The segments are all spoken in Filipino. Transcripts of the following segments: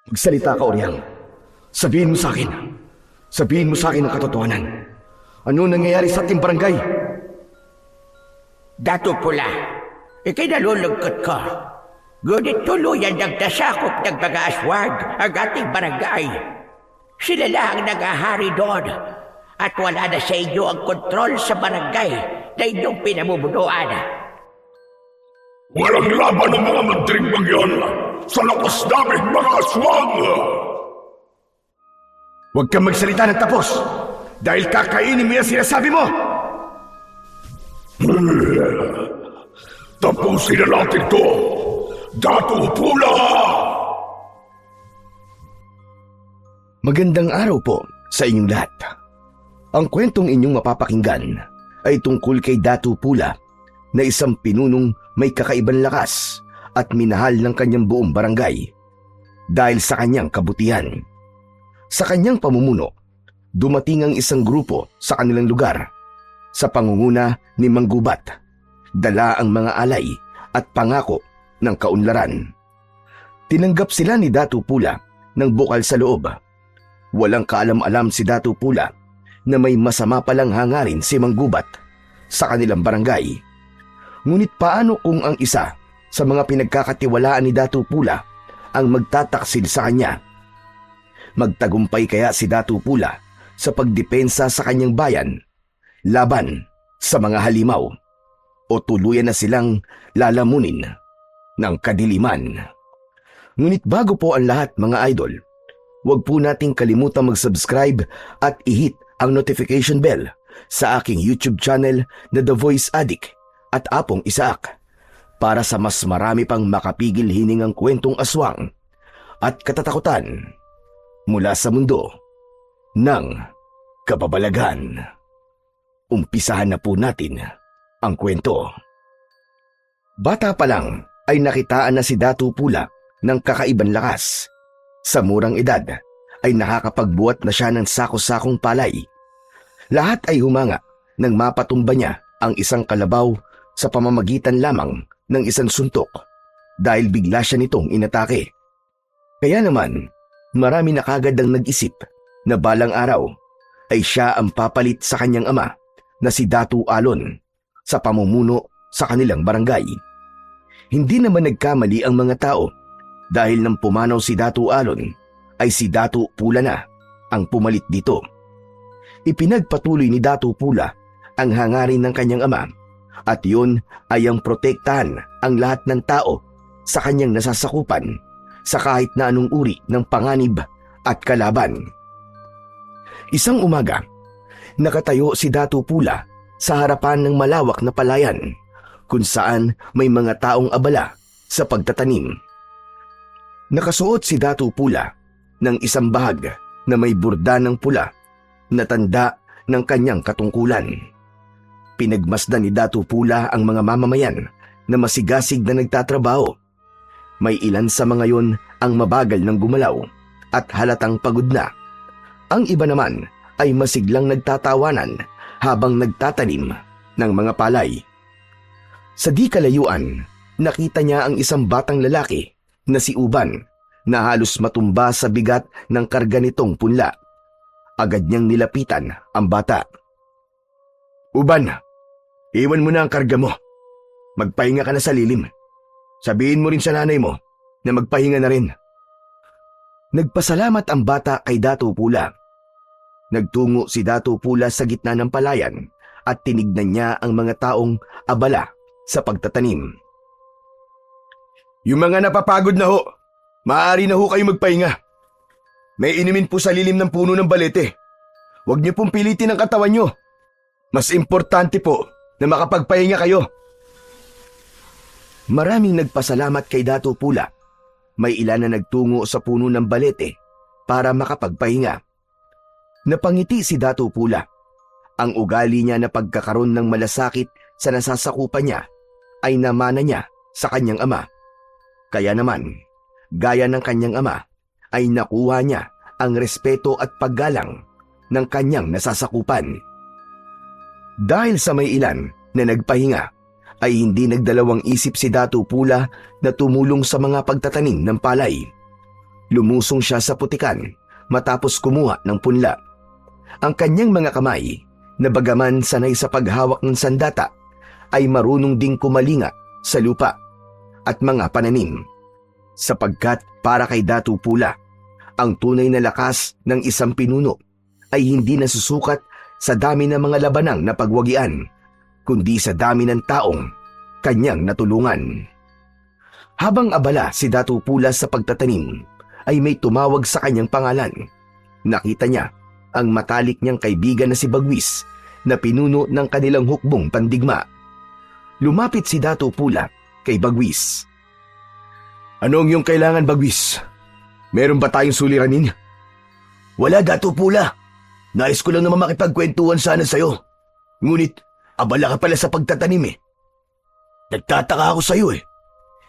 Magsalita ka, Oriang. Sabihin mo sa akin. Sabihin mo sa akin ang katotohanan. Ano nangyayari sa ating barangay? Dato Pula, ikay nalulungkot ko. Ngunit tuluyan ng nasakop ng mga aswang ang ating barangay. Sila lang ang nangahari doon at wala na sa inyo ang kontrol sa barangay na inyong pinamumunuan. Walang laban ng mga mantring bagyan sa lakas namin mga aswang! Huwag kang magsalita ng tapos dahil kakainin mo yung sinasabi mo! Tapusin na natin to! Dato Pula! Magandang araw po sa inyong lahat. Ang kwentong inyong mapapakinggan ay tungkol kay Dato Pula na isang pinunong may kakaibang lakas at minahal ng kanyang buong barangay dahil sa kanyang kabutihan. Sa kanyang pamumuno, dumating ang isang grupo sa kanilang lugar sa pangunguna ni Mang Gubat. Dala ang mga alay at pangako ng kaunlaran. Tinanggap sila ni Dato Pula ng bukal sa loob. Walang kaalam-alam si Dato Pula na may masama palang hangarin si Mang Gubat sa kanilang barangay. Ngunit paano kung ang isa sa mga pinagkakatiwalaan ni Dato Pula ang magtataksil sa kanya? Magtagumpay kaya si Dato Pula sa pagdepensa sa kanyang bayan laban sa mga halimaw o tuluyan na silang lalamunin ng kadiliman? Ngunit bago po ang lahat mga idol, huwag po nating kalimutang mag-subscribe at i-hit ang notification bell sa aking YouTube channel na The Voice Addict at Apong Isaak para sa mas marami pang makapigil hiningang kwentong aswang at katatakutan mula sa mundo ng kababalaghan. Umpisahan na po natin ang kwento. Bata pa lang ay nakitaan na si Dato Pula ng kakaibang lakas. Sa murang edad ay nakakapagbuhat na siya ng sako-sakong palay. Lahat ay humanga nang mapatumba niya ang isang kalabaw sa pamamagitan lamang ng isang suntok dahil bigla siya nitong inatake. Kaya naman, marami na kagad ang nag-isip na balang araw ay siya ang papalit sa kanyang ama na si Dato Alon sa pamumuno sa kanilang barangay. Hindi naman nagkamali ang mga tao dahil nang pumanaw si Dato Alon ay si Dato Pula na ang pumalit dito. Ipinagpatuloy ni Dato Pula ang hangarin ng kanyang ama at yun ay ang protektahan ang lahat ng tao sa kanyang nasasakupan sa kahit na anong uri ng panganib at kalaban. Isang umaga, nakatayo si Dato Pula sa harapan ng malawak na palayan kung saan may mga taong abala sa pagtatanim. Nakasuot si Dato Pula ng isang bahag na may burda ng pula na tanda ng kanyang katungkulan. Pinagmasdan ni Dato Pula ang mga mamamayan na masigasig na nagtatrabaho. May ilan sa mga yon ang mabagal ng gumalaw at halatang pagod na. Ang iba naman ay masiglang nagtatawanan habang nagtatanim ng mga palay. Sa di kalayuan, nakita niya ang isang batang lalaki na si Uban na halos matumba sa bigat ng karga nitong punla. Agad niyang nilapitan ang bata. "Uban, iwan mo na ang karga mo. Magpahinga ka na sa lilim. Sabihin mo rin sa nanay mo na magpahinga na rin." Nagpasalamat ang bata kay Dato Pula. Nagtungo si Dato Pula sa gitna ng palayan at tinignan niya ang mga taong abala sa pagtatanim. "Yung mga napapagod na ho, maaari na ho kayo magpahinga. May inumin po sa lilim ng puno ng balete. Huwag niyo pong pilitin ang katawan niyo. Mas importante po na makapagpahinga kayo." Maraming nagpasalamat kay Dato Pula. May ilan na nagtungo sa puno ng balete para makapagpahinga. Napangiti si Dato Pula. Ang ugali niya na pagkakaroon ng malasakit sa nasasakupan niya ay namana niya sa kanyang ama. Kaya naman, gaya ng kanyang ama, ay nakuha niya ang respeto at paggalang ng kanyang nasasakupan. Dahil sa may ilan na nagpahinga, ay hindi nagdalawang isip si Dato Pula na tumulong sa mga pagtatanim ng palay. Lumusong siya sa putikan matapos kumuha ng punla. Ang kanyang mga kamay, na bagaman sanay sa paghawak ng sandata, ay marunong ding kumalinga sa lupa at mga pananim. Sapagkat para kay Datu Pula, ang tunay na lakas ng isang pinuno ay hindi nasusukat sa dami ng mga labanang na pagwagian, kundi sa dami ng taong kanyang natulungan. Habang abala si Datu Pula sa pagtatanim, ay may tumawag sa kanyang pangalan. Nakita niya ang matalik niyang kaibigan na si Bagwis na pinuno ng kanilang hukbong pandigma. Lumapit si Datu Pula kay Bagwis. "Anong iyong kailangan, Bagwis? Meron ba tayong suliranin?" "Wala, Datu Pula. Nais ko lang naman makipagkwentuhan sana sa'yo. Ngunit abala ka pala sa pagtatanim eh. Nagtataka ako sa'yo eh.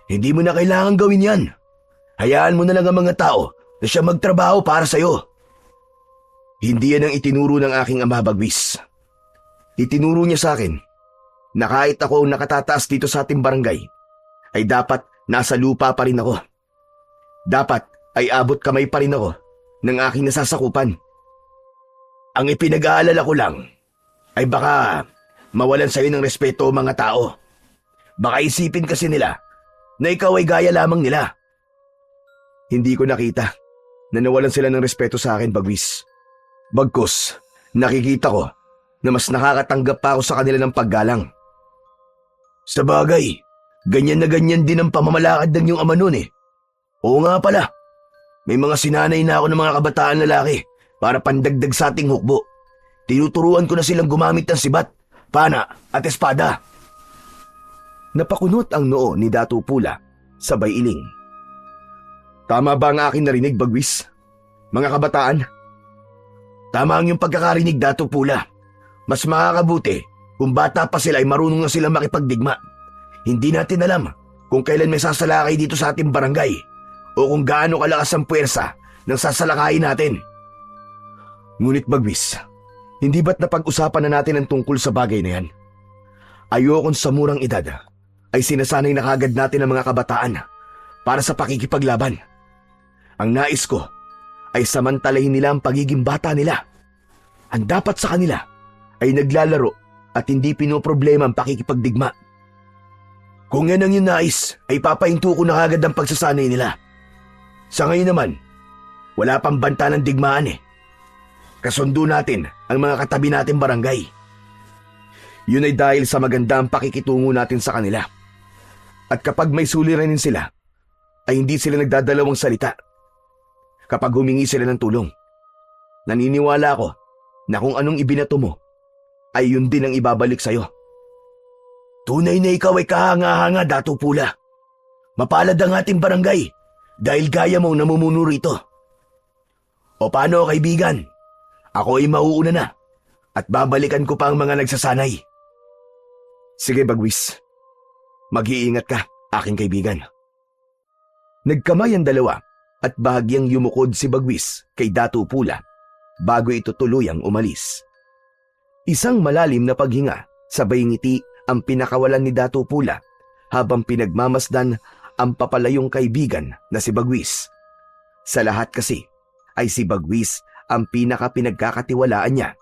Hindi mo na kailangan gawin yan. Hayaan mo na lang ang mga tao na siya magtrabaho para sa'yo." "Hindi yan ang itinuro ng aking ama, Bagwis. Itinuro niya sa akin na kahit ako ang nakatataas dito sa ating barangay, ay dapat nasa lupa pa rin ako. Dapat ay abot kamay pa rin ako ng aking nasasakupan. Ang ipinag-aalala ko lang ay baka mawalan sa'yo ng respeto ang mga tao. Baka isipin kasi nila na ikaw ay gaya lamang nila." "Hindi ko nakita na nawalan sila ng respeto sa akin, Bagwis. Bagkus, nakikita ko na mas nakakatanggap pa ako sa kanila ng paggalang." "Sa bagay, ganyan na ganyan din ang pamamalakad ng iyong ama noon eh. Oo nga pala, may mga sinanay na ako ng mga kabataan lalaki para pandagdag sa ating hukbo. Tinuturuan ko na silang gumamit ng sibat, pana at espada." Napakunot ang noo ni Datu Pula, sabay iling. "Tama ba ang aking narinig, Bagwis? Mga kabataan?" "Tama ang iyong pagkakarinig, Datu Pula. Mas makakabuti kung bata pa sila ay marunong na silang makipagdigma. Hindi natin alam kung kailan may sasalakay dito sa ating barangay o kung gaano kalakas ang puwersa ng sasalakayin natin." "Ngunit Bagwis, hindi ba't napag-usapan na natin ang tungkol sa bagay na yan? Ayokong sa murang edad ay sinasanay na kagad natin ang mga kabataan para sa pakikipaglaban. Ang nais ko ay samantalahin nila ang pagiging bata nila. Ang dapat sa kanila ay naglalaro at hindi pinoproblema ang pakikipagdigma. Kung yan ang yung nais, ay papahinto ko na kagad ang pagsasanay nila. Sa ngayon naman, wala pang banta ng digmaan eh. Kasundo natin ang mga katabi natin barangay. Yun ay dahil sa magandang pakikitungo natin sa kanila. At kapag may suliranin sila, ay hindi sila nagdadalawang salita. Kapag humingi sila ng tulong, naniniwala ako na kung anong ibinato mo, ay yun din ang ibabalik sa'yo. Tunay na ikaw ay kahanga-hanga, Datu Pula. Mapalad ang ating barangay dahil gaya mo namumuno rito. O paano, kaibigan? Ako ay mauuna na at babalikan ko pa ang mga nagsasanay." "Sige, Bagwis. Mag-iingat ka, aking kaibigan." Nagkamay ang dalawa at bahagyang yumukod si Bagwis kay Datu Pula bago ito tuluyang umalis. Isang malalim na paghinga, sabay ngiti ang pinakawalan ni Datu Pula habang pinagmamasdan ang papalayong kaibigan na si Bagwis. Sa lahat kasi ay si Bagwis ang pinaka-pinagkakatiwalaan niya.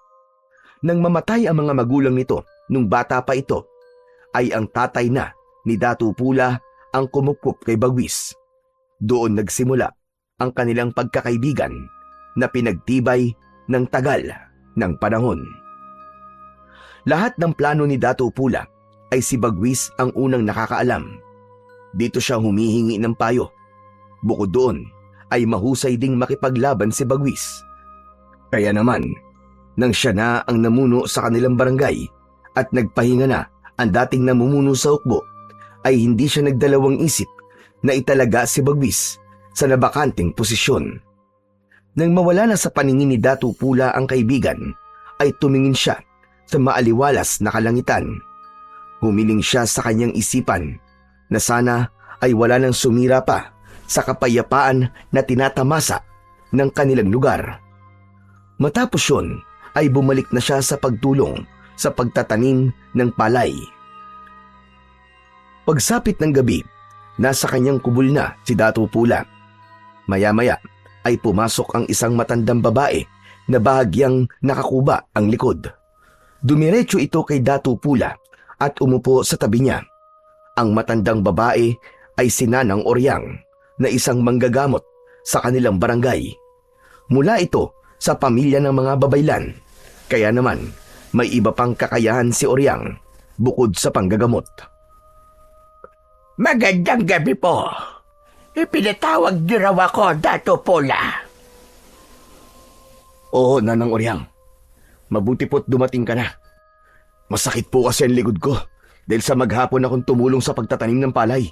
Nang mamatay ang mga magulang nito nung bata pa ito, ay ang tatay na ni Datu Pula ang kumukup kay Bagwis. Doon nagsimula ang kanilang pagkakaibigan na pinagtibay ng tagal ng panahon. Lahat ng plano ni Datu Pula ay si Bagwis ang unang nakakaalam. Dito siya humihingi ng payo. Bukod doon ay mahusay ding makipaglaban si Bagwis. Kaya naman, nang siya na ang namuno sa kanilang barangay at nagpahinga na ang dating namumuno sa hukbo, ay hindi siya nagdalawang isip na italaga si Bagwis sa nabakanting posisyon. Nang mawala na sa paningin ni Datu Pula ang kaibigan, ay tumingin siya sa maaliwalas na kalangitan. Humiling siya sa kanyang isipan na sana ay wala nang sumira pa sa kapayapaan na tinatamasa ng kanilang lugar. Matapos yun, ay bumalik na siya sa pagtulong sa pagtatanim ng palay. Pagsapit ng gabi, nasa kanyang kubul na si Datu Pula. Maya-maya ay pumasok ang isang matandang babae na bahagyang nakakuba ang likod. Dumiretso ito kay Datu Pula at umupo sa tabi niya. Ang matandang babae ay si Nanang Oryang na isang manggagamot sa kanilang barangay. Mula ito sa pamilya ng mga babaylan, kaya naman may iba pang kakayahan si Oryang bukod sa panggagamot. Magandang gabi po. Ipinatawag niyo raw ako, Dato Pola. Oo, Nanang Oryang. Mabuti po't dumating ka na. Masakit po kasi ang likod ko dahil sa maghapon akong tumulong sa pagtatanim ng palay.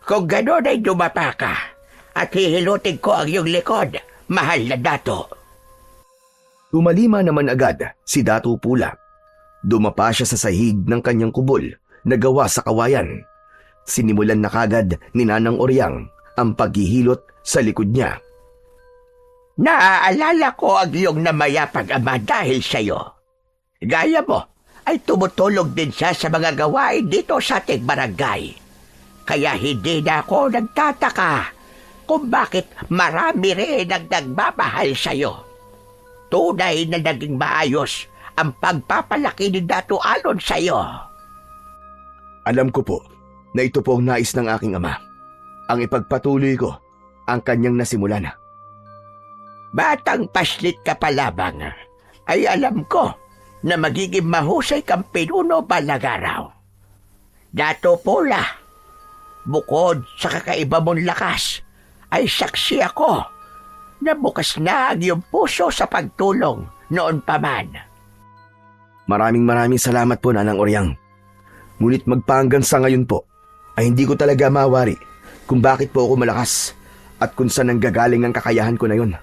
Kung gano'n ay dumapa ka at hihilutin ko ang iyong likod, mahal na Dato. Tumalima naman agad si Datu Pula. Dumapa siya sa sahig ng kanyang kubol na gawa sa kawayan. Sinimulan na kagad ni Nanang Oryang ang paghihilot sa likod niya. Naaalala ko ang iyong namayapang ama dahil sa'yo. Gaya mo ay tumutulog din siya sa mga gawain dito sa ating barangay. Kaya hindi na ako nagtataka kung bakit marami rin ang nagmamahal sa'yo. Tunay na naging maayos ang pagpapalaki ni Dato Alon sa'yo. Alam ko po na ito po ang nais ng aking ama. Ang ipagpatuloy ko ang kanyang nasimulan. Batang paslit ka pa lamang, ay alam ko na magiging mahusay kang pinuno balang araw. Dato Pola, bukod sa kakaiba mong lakas, ay saksi ako na bukas na ang iyong puso sa pagtulong noon pa man. Maraming salamat po, Nanang Oryang. Ngunit magpahanggang sa ngayon po, ay hindi ko talaga mawari kung bakit po ako malakas at kung saan nanggagaling ang kakayahan ko na yun.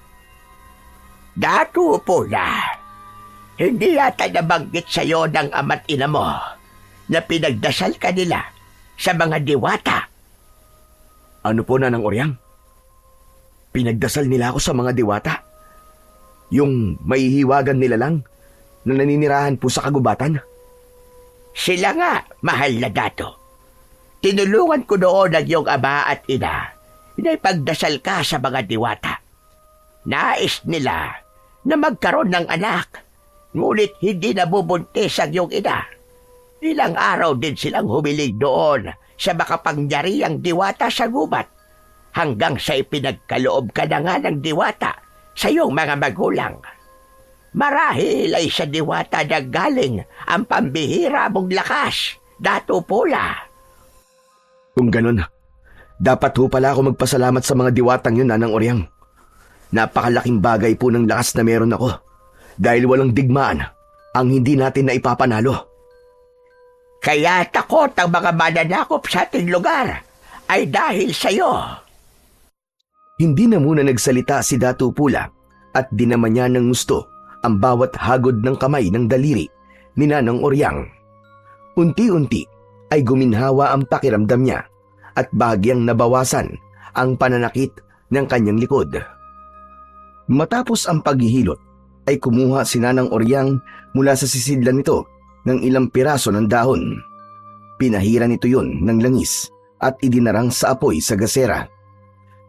Dato Pola, hindi yata nabanggit sa'yo ng ama't ina mo na pinagdasal ka nila sa mga diwata. Ano po, Nanang Oryang? Pinagdasal nila ako sa mga diwata? Yung maihiwagan nila lang na naninirahan po sa kagubatan? Sila nga, mahal na Dato. Tinulungan ko noon ang iyong ama at ina na ipagdasal ka sa mga diwata. Nais nila na magkaroon ng anak, ngunit hindi nabubuntis ang iyong ina. Ilang araw din silang humiling doon sa makapangyarihang diwata sa gubat, hanggang sa ipinagkaloob ka na nga ng diwata sa iyong mga magulang. Marahil ay sa diwata na galing ang pambihira mong lakas, Dato Pola. Kung ganun, dapat ho pala ako magpasalamat sa mga diwatang yun, Nanang Oryang. Napakalaking bagay po ng lakas na meron ako dahil walang digmaan ang hindi natin na ipapanalo. Kaya takot ang mga mananakop sa ating lugar ay dahil sa'yo. Hindi na muna nagsalita si Datu Pula at dinaman niya ng gusto ang bawat hagod ng kamay ng daliri ni Nanang Oryang. Unti-unti ay guminhawa ang pakiramdam niya at bahagyang nabawasan ang pananakit ng kanyang likod. Matapos ang paghihilot ay kumuha si Nanang Oryang mula sa sisidlan nito ng ilang piraso ng dahon. Pinahira nito yun ng langis at idinarang sa apoy sa gasera.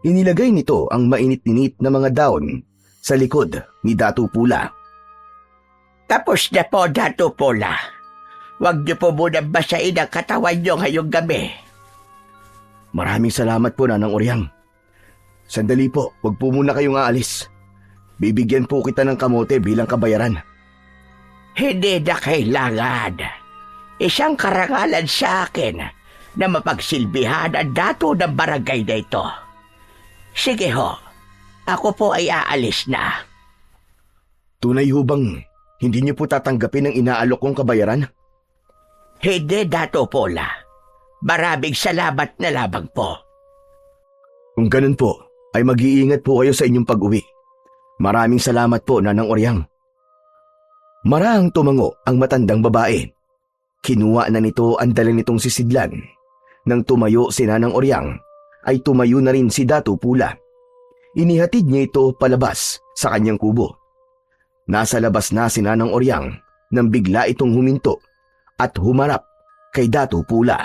Inilagay nito ang mainit-init na mga dahon sa likod ni Datu Pula. Tapos na po, Dato Pola. Huwag niyo po muna basain ang katawan niyo ngayong gabi. Maraming salamat po, Nanang Oryang. Sandali po, huwag po muna kayong aalis. Bibigyan po kita ng kamote bilang kabayaran. Hindi na kailangan. Isang karangalan sa akin na mapagsilbihan ang dato ng barangay na ito. Sige ho, ako po ay aalis na. Tunay ho bang hindi niyo po tatanggapin ang inaalok kong kabayaran? Hindi, Dato Pola. Maraming salamat na lamang po. Kung ganun po, ay mag-iingat po kayo sa inyong pag-uwi. Maraming salamat po, Nanang Oryang. Marahang tumango ang matandang babae. Kinuha na nito ang dala nitong sisidlan. Nang tumayo si Nanang Oryang, ay tumayo na rin si Datu Pula. Inihatid niya ito palabas sa kanyang kubo. Nasa labas na si Nanang Oryang nang bigla itong huminto at humarap kay Datu Pula.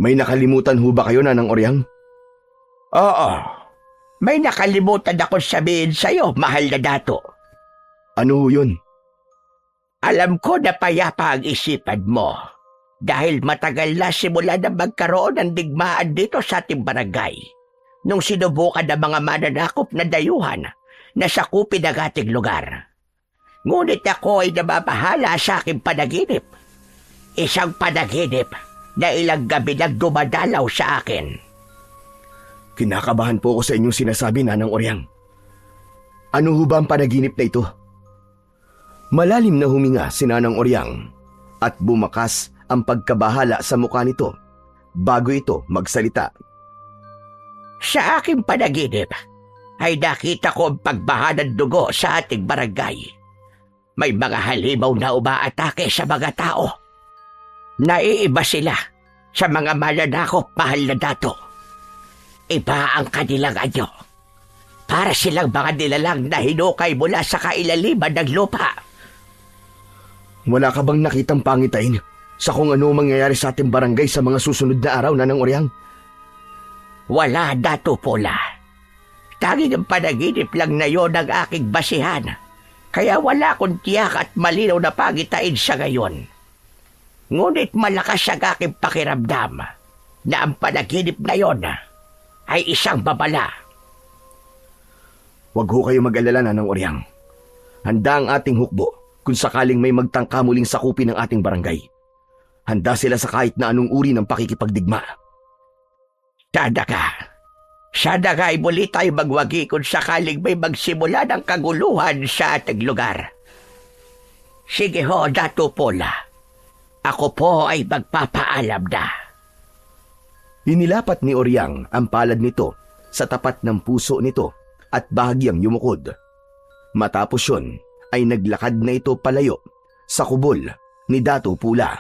May nakalimutan ho ba kayo, Nanang Oryang? Oo, may nakalimutan ako sabihin sa'yo, mahal na dato. Ano ho yun? Alam ko na payapa ang isipan mo dahil matagal na simula na magkaroon ng digmaan dito sa ating barangay nung sinubukan ng mga mananakop na dayuhan na sakupin ang ating lugar. Ngunit ako ay nababahala sa aking panaginip. Isang panaginip na ilang gabi nang dumadalaw sa akin. Kinakabahan po ako sa inyong sinasabi, Nanang Oryang. Ano ho ba ang panaginip na ito? Malalim na huminga si Nanang Oryang at bumakas ang pagkabahala sa mukha nito bago ito magsalita. Sa aking panaginip ay nakita ko ang pagbaha ng dugo sa ating barangay. May mga halimaw na umaatake sa mga tao. Naiiba sila sa mga mananakop, mahal na dato. Iba ang kanilang anyo. Para silang mga nilalang na hinukay mula sa kailaliman ng lupa. Wala ka bang nakitang pangitain sa kung ano mangyayari sa ating barangay sa mga susunod na araw, Nanang Oryang? Wala, Dato Pola. Tanging ang panaginip lang na yon ang aking basihan. Kaya wala akong tiyak at malinaw na pangitain sa ngayon. Ngunit malakas ang aking pakiramdam na ang panaginip na yon ay isang babala. Huwag ho kayo mag-alala, Nanang Oryang. Handa ang ating hukbo kung sakaling may magtangka muling sakupin ng ating barangay. Handa sila sa kahit na anong uri ng pakikipagdigma. Sana ka ay muli tayo magwagi kung sakaling may magsimula ng kaguluhan sa ating lugar. Sige ho, Dato Pola. Ako po ay magpapaalam na. Inilapat ni Oryang ang palad nito sa tapat ng puso nito at bahagyang yumukod. Matapos yun ay naglakad na ito palayo sa kubol ni Dato Pula.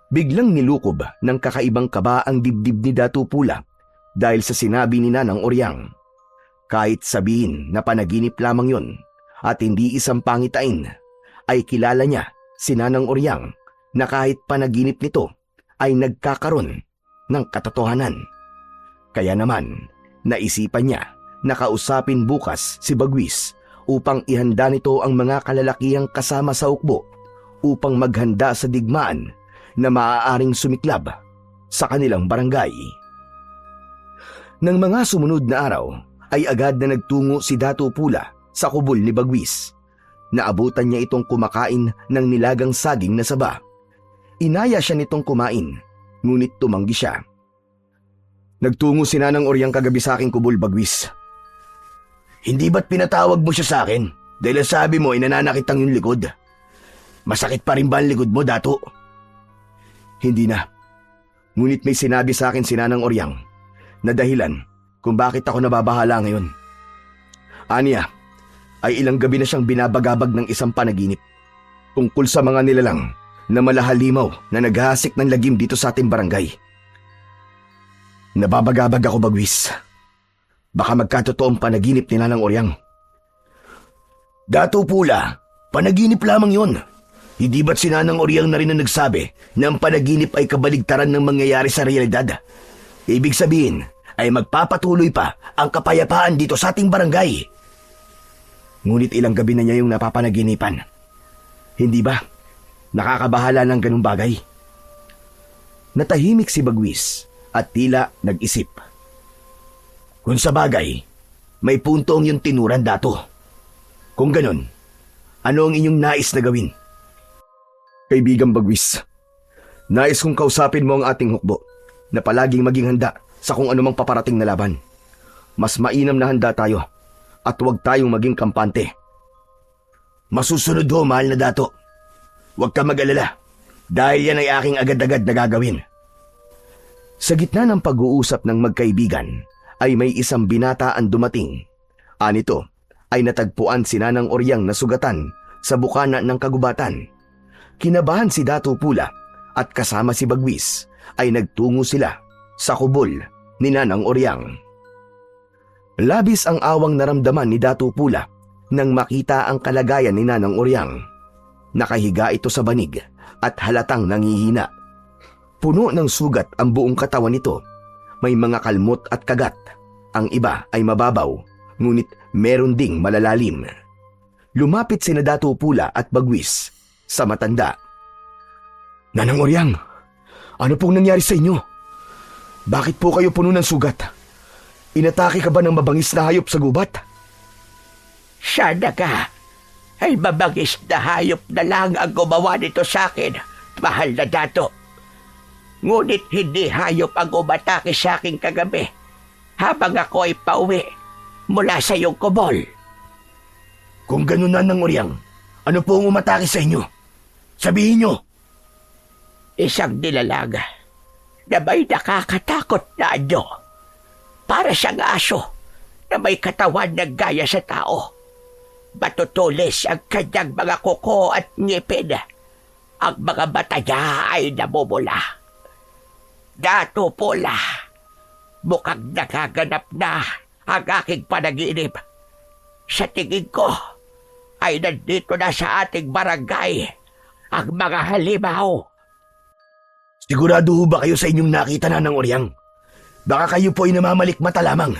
Biglang nilukob ng kakaibang kaba ang dibdib ni Dato Pula dahil sa sinabi ni Nanang Oryang. Kahit sabihin na panaginip lamang yon at hindi isang pangitain, ay kilala niya si Nanang Oryang na kahit panaginip nito ay nagkakaroon ng katotohanan. Kaya naman, naisipan niya na kausapin bukas si Bagwis upang ihanda nito ang mga kalalakihang kasama sa hukbo upang maghanda sa digmaan na maaaring sumiklab sa kanilang barangay. Nang mga sumunod na araw, ay agad na nagtungo si Dato Pula sa kubol ni Bagwis. Naabutan niya itong kumakain ng nilagang saging na saba. Inaya siya nitong kumain, ngunit tumanggi siya. Nagtungo si Nanang Oryang kagabi sa aking kubol, Bagwis. Hindi ba't pinatawag mo siya sa akin? Dahil sabi mo ay nananakit ang iyong likod. Masakit pa rin ba ang likod mo, Dato? Hindi na. Ngunit may sinabi sa akin si Nanang Oryang na dahilan kung bakit ako nababahala ngayon. Aniya, ay ilang gabi na siyang binabagabag ng isang panaginip tungkol sa mga nilalang na malahalimaw na naghahasik ng lagim dito sa ating barangay. Nababagabag ako, Bagwis. Baka magkatotoong panaginip ni Nanang Oryang. Dato Pula, panaginip lamang yon. Hindi ba't si Nanang Oryang na rin na nagsabi na ang panaginip ay kabaligtaran ng mangyayari sa realidad? Ibig sabihin ay magpapatuloy pa ang kapayapaan dito sa ating barangay. Ngunit ilang gabi na niya yung napapanaginipan. Hindi ba? Nakakabahala ng ganung bagay. Natahimik si Bagwis at tila nag-isip. Kung sa bagay, may punto ang iyong tinuran, Dato. Kung ganun, ano ang inyong nais na gawin? Kaibigang Bagwis, nais kong kausapin mo ang ating hukbo na palaging maging handa sa kung anumang paparating na laban. Mas mainam na handa tayo at huwag tayong maging kampante. Masusunod ho, mahal na Dato. Huwag ka mag-alala dahil yan ay aking agad-agad na gagawin. Sa gitna ng pag-uusap ng magkaibigan ay may isang binata ang dumating. Anito ay natagpuan si Nanang Oryang na sugatan sa bukana ng kagubatan. Kinabahan si Dato Pula at kasama si Bagwis ay nagtungo sila sa kubol ni Nanang Oryang. Labis ang awang naramdaman ni Dato Pula nang makita ang kalagayan ni Nanang Oryang. Nakahiga ito sa banig at halatang nangihina. Puno ng sugat ang buong katawan nito may mga kalmot at kagat. Ang iba ay mababaw, ngunit meron ding malalalim. Lumapit sina Dato Pula at Bagwis sa matanda. Nanang Oryang, ano pong nangyari sa inyo? Bakit po kayo puno ng sugat? Inatake ka ba ng mabangis na hayop sa gubat? Sana ka ay mabangis na hayop na lang ang gumawa nito sa akin, mahal na dato. Ngunit hindi hayop ang umatake sa akin kagabi habang ako ay pauwi mula sa iyong kubol. Kung ganun na, Nanang Oryang, ano po ang umatake sa inyo? Sabihin nyo! Isang nilalang na may nakakatakot na anyo. Para siyang aso na may katawan na gaya sa tao. Matutulis ang kanyang mga kuko at ngipin. Ang mga mata niya ay namumula. Dato Pula, mukhang nagaganap na ang aking panaginip. Sa tingin ko, ay nandito na sa ating barangay ang mga halimaw. Sigurado ho ba kayo sa inyong nakita, Nanang Oryang? Baka kayo po ay namamalikmata lamang.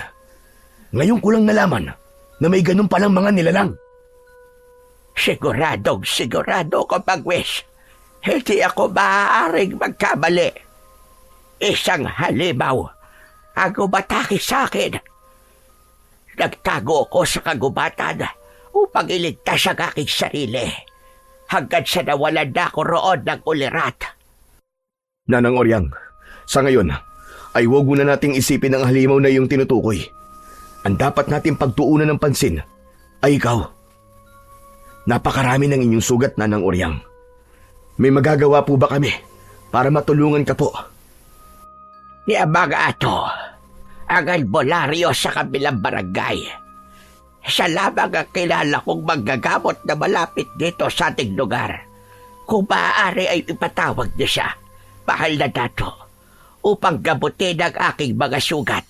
Ngayon ko lang nalaman na may ganun palang mga nilalang. Sigurado ko, Bagwis. Hindi ako maaaring magkamali. Isang halimaw ang umatake sa akin. Nagtago ako sa kagubatan upang iligtas ang aking sarili hanggang sa nawalan na ako roon ng ulirat. Nanang Oryang, sa ngayon ay huwag muna nating isipin ang halimaw na iyong tinutukoy. Ang dapat nating pagtuunan ng pansin ay ikaw. Napakarami ng inyong sugat, Nanang Oryang. May magagawa po ba kami para matulungan ka po? Mga ato, ang albularyo sa kabilang barangay. Siya lamang ang kilala kong manggagamot na malapit dito sa ating lugar. Kung maaari ay ipatawag niya siya, mahal na dato, upang gamutin ang aking mga sugat.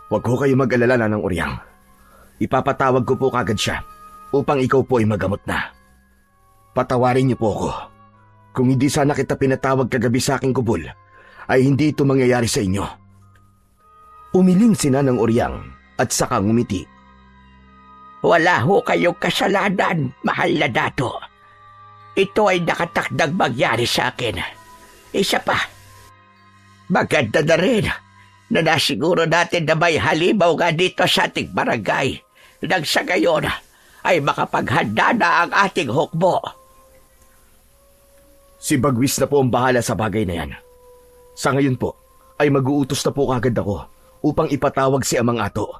Huwag ko kayo mag-alala, Nanang Oryang. Ipapatawag ko po kagad siya upang ikaw po ay magamot na. Patawarin niyo po ako. Kung hindi sana kita pinatawag kagabi sa aking kubol, ay hindi ito mangyayari sa inyo. Umiling si Nanang Oryang at saka ngumiti. Wala ho kayong kasalanan, mahal na dato. Ito ay nakatakdang mangyari sa akin. Isa pa, maganda na rin na nasiguro natin na may halimaw nga dito sa ating barangay nang sa gayon ay makapaghanda na ang ating hukbo. Si Bagwis na po ang bahala sa bagay na yan. Sa ngayon po, ay mag-uutos na po kagad ako upang ipatawag si Amang Ato.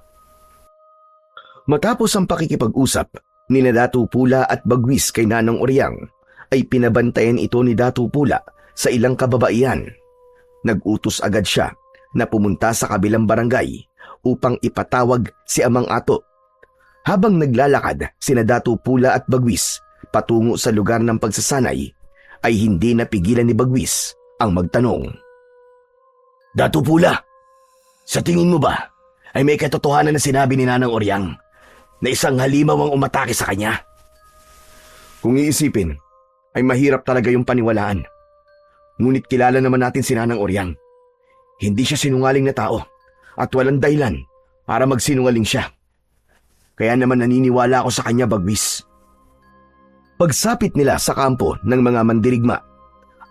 Matapos ang pakikipag-usap ni Dato Pula at Bagwis kay Nanang Oryang, ay pinabantayan ito ni Dato Pula sa ilang kababaihan. Nag-utos agad siya na pumunta sa kabilang barangay upang ipatawag si Amang Ato. Habang naglalakad sina Dato Pula at Bagwis patungo sa lugar ng pagsasanay, ay hindi napigilan ni Bagwis ang magtanong. Dato Pula, sa tingin mo ba ay may katotohanan na sinabi ni Nanang Oryang na isang halimaw ang umatake sa kanya? Kung iisipin, ay mahirap talaga yung paniwalaan. Ngunit kilala naman natin si Nanang Oryang. Hindi siya sinungaling na tao at walang dahilan para magsinungaling siya. Kaya naman naniniwala ako sa kanya, Bagwis. Pagsapit nila sa kampo ng mga mandirigma,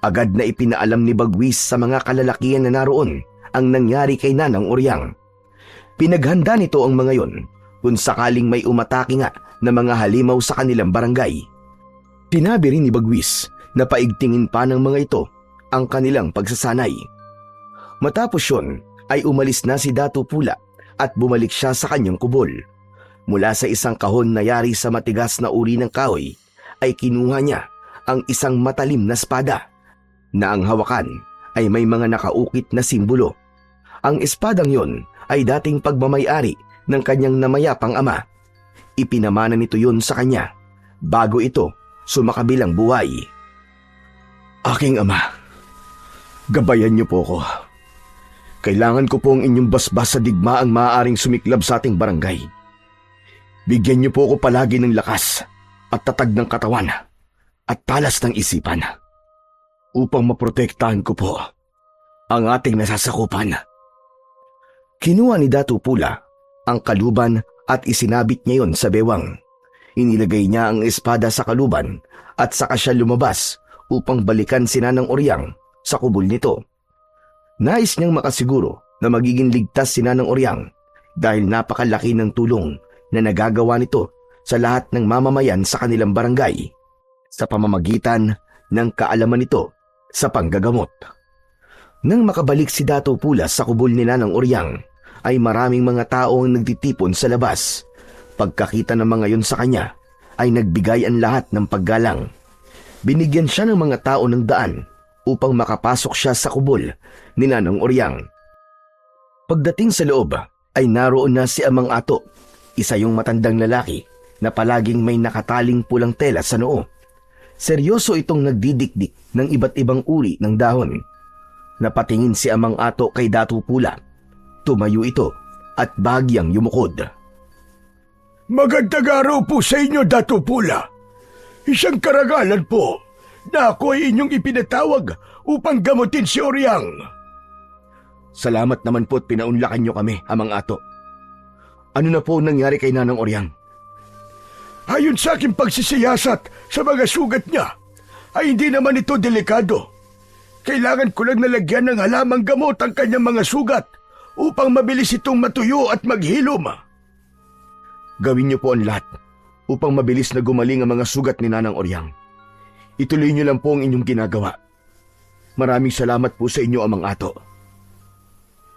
agad na ipinaalam ni Bagwis sa mga kalalakihan na naroon ang nangyari kay Nanang Oryang. Pinaghanda nito ang mga yon kung sakaling may umatake nga na mga halimaw sa kanilang barangay. Sinabi rin ni Bagwis na paigtingin pa ng mga ito ang kanilang pagsasanay. Matapos yun ay umalis na si Dato Pula at bumalik siya sa kanyang kubol. Mula sa isang kahon na yari sa matigas na uri ng kahoy ay kinuha niya ang isang matalim na espada na ang hawakan ay may mga nakaukit na simbolo. Ang espadang yon ay dating pagmamayari ng kanyang namayapang ama. Ipinamana nito yon sa kanya bago ito sumakabilang buhay. Aking ama, gabayan niyo po ko. Kailangan ko po ang inyong basbas sa digmaang maaaring sumiklab sa ating barangay. Bigyan niyo po ako palagi ng lakas at tatag ng katawan at talas ng isipan upang maprotektahan ko po ang ating nasasakupan Kinuha ni Datu Pula ang kaluban at isinabit niya yon sa bewang. Inilagay niya ang espada sa kaluban at saka siya lumabas upang balikan si Nanang Oryang sa kubol nito. Nais niyang makasiguro na magiging ligtas si Nanang Oryang dahil napakalaki ng tulong na nagagawa nito sa lahat ng mamamayan sa kanilang barangay sa pamamagitan ng kaalaman nito sa panggagamot. Nang makabalik si Datu Pula sa kubol ni Nanang Oryang, ay maraming mga tao ang nagtitipon sa labas. Pagkakita ng mga yon sa kanya, ay nagbigay ang lahat ng paggalang. Binigyan siya ng mga tao ng daan upang makapasok siya sa kubol ni Nanang Oryang. Pagdating sa loob, ay naroon na si Amang Ato, isa yung matandang lalaki na palaging may nakataling pulang tela sa noo. Seryoso itong nagdidikdik ng iba't ibang uri ng dahon. Napatingin si Amang Ato kay Datu Pula. Tumayo ito at bahagyang yumukod. Magandang araw po sa inyo, Datu Pula. Isang karangalan po na ako ay inyong ipinatawag upang gamutin si Oryang. Salamat naman po at pinaunlakan niyo kami, Amang Ato. Ano na po nangyari kay Nanang Oryang? Ayon sa aking pagsisiyasat sa mga sugat niya, ay hindi naman ito delikado. Kailangan ko lang nalagyan ng halamang gamot ang kanyang mga sugat upang mabilis itong matuyo at maghilom. Gawin niyo po ang lahat upang mabilis na gumaling ang mga sugat ni Nanang Oryang. Ituloy niyo lang po ang inyong ginagawa. Maraming salamat po sa inyo, Amang Ato.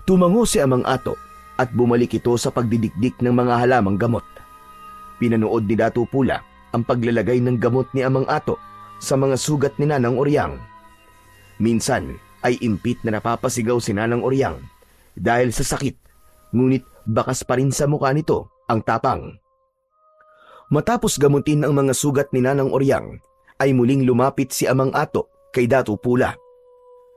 Tumango si Amang Ato at bumalik ito sa pagdidikdik ng mga halamang gamot. Pinanood ni Datu Pula ang paglalagay ng gamot ni Amang Ato sa mga sugat ni Nanang Oryang. Minsan ay impit na napapasigaw si Nanang Oryang dahil sa sakit, ngunit bakas pa rin sa mukha nito ang tapang. Matapos gamutin ang mga sugat ni Nanang Oryang, ay muling lumapit si Amang Ato kay Datu Pula.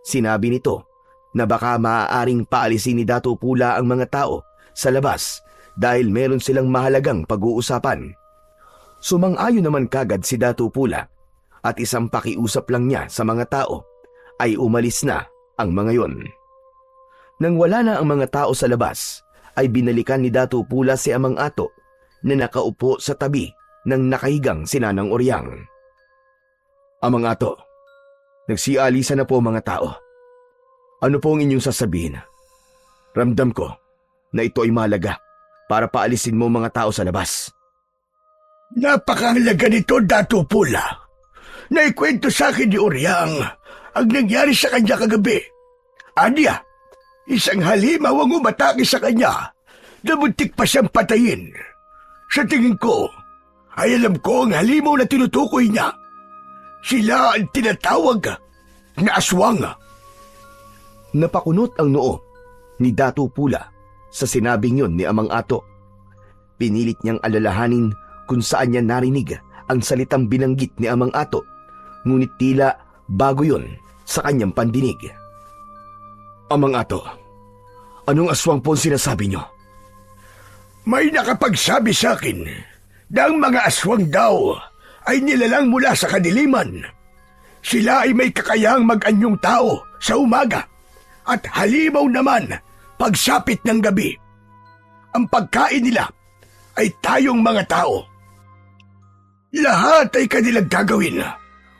Sinabi nito na baka maaaring paalisin ni Datu Pula ang mga tao sa labas dahil meron silang mahalagang pag-uusapan. Sumang-ayon naman kagad si Datu Pula at isang pakiusap lang niya sa mga tao ay umalis na ang mga yon. Nang wala na ang mga tao sa labas, ay binalikan ni Datu Pula si Amang Ato na nakaupo sa tabi ng nakahigang si Nanang Oryang. Amang Ato, nagsialisa na po mga tao. Ano po ang inyong sasabihin? Ramdam ko na ito ay mahalaga para paalisin mo mga tao sa labas. Napakahalaga nito, Datu Pula. Naikwento sa akin ni Oryang ang nangyari sa kanya kagabi. Anya, isang halimaw ang umatake sa kanya na muntik pa siyang patayin. Sa tingin ko, ay alam ko ang halimaw na tinutukoy niya. Sila ang tinatawag na aswang. Napakunot ang noo ni Datu Pula sa sinabing yon ni Amang Ato. Pinilit niyang alalahanin kung saan niya narinig ang salitang binanggit ni Amang Ato, ngunit tila bago yon sa kanyang pandinig. Amang Ato, anong aswang po ang sinasabi niyo? May nakapagsabi sa akin na ang mga aswang daw ay nilalang mula sa kadiliman. Sila ay may kakayahang mag-anyong tao sa umaga at halimaw naman pagsapit ng gabi. Ang pagkain nila ay tayong mga tao. Lahat ay kanilang gagawin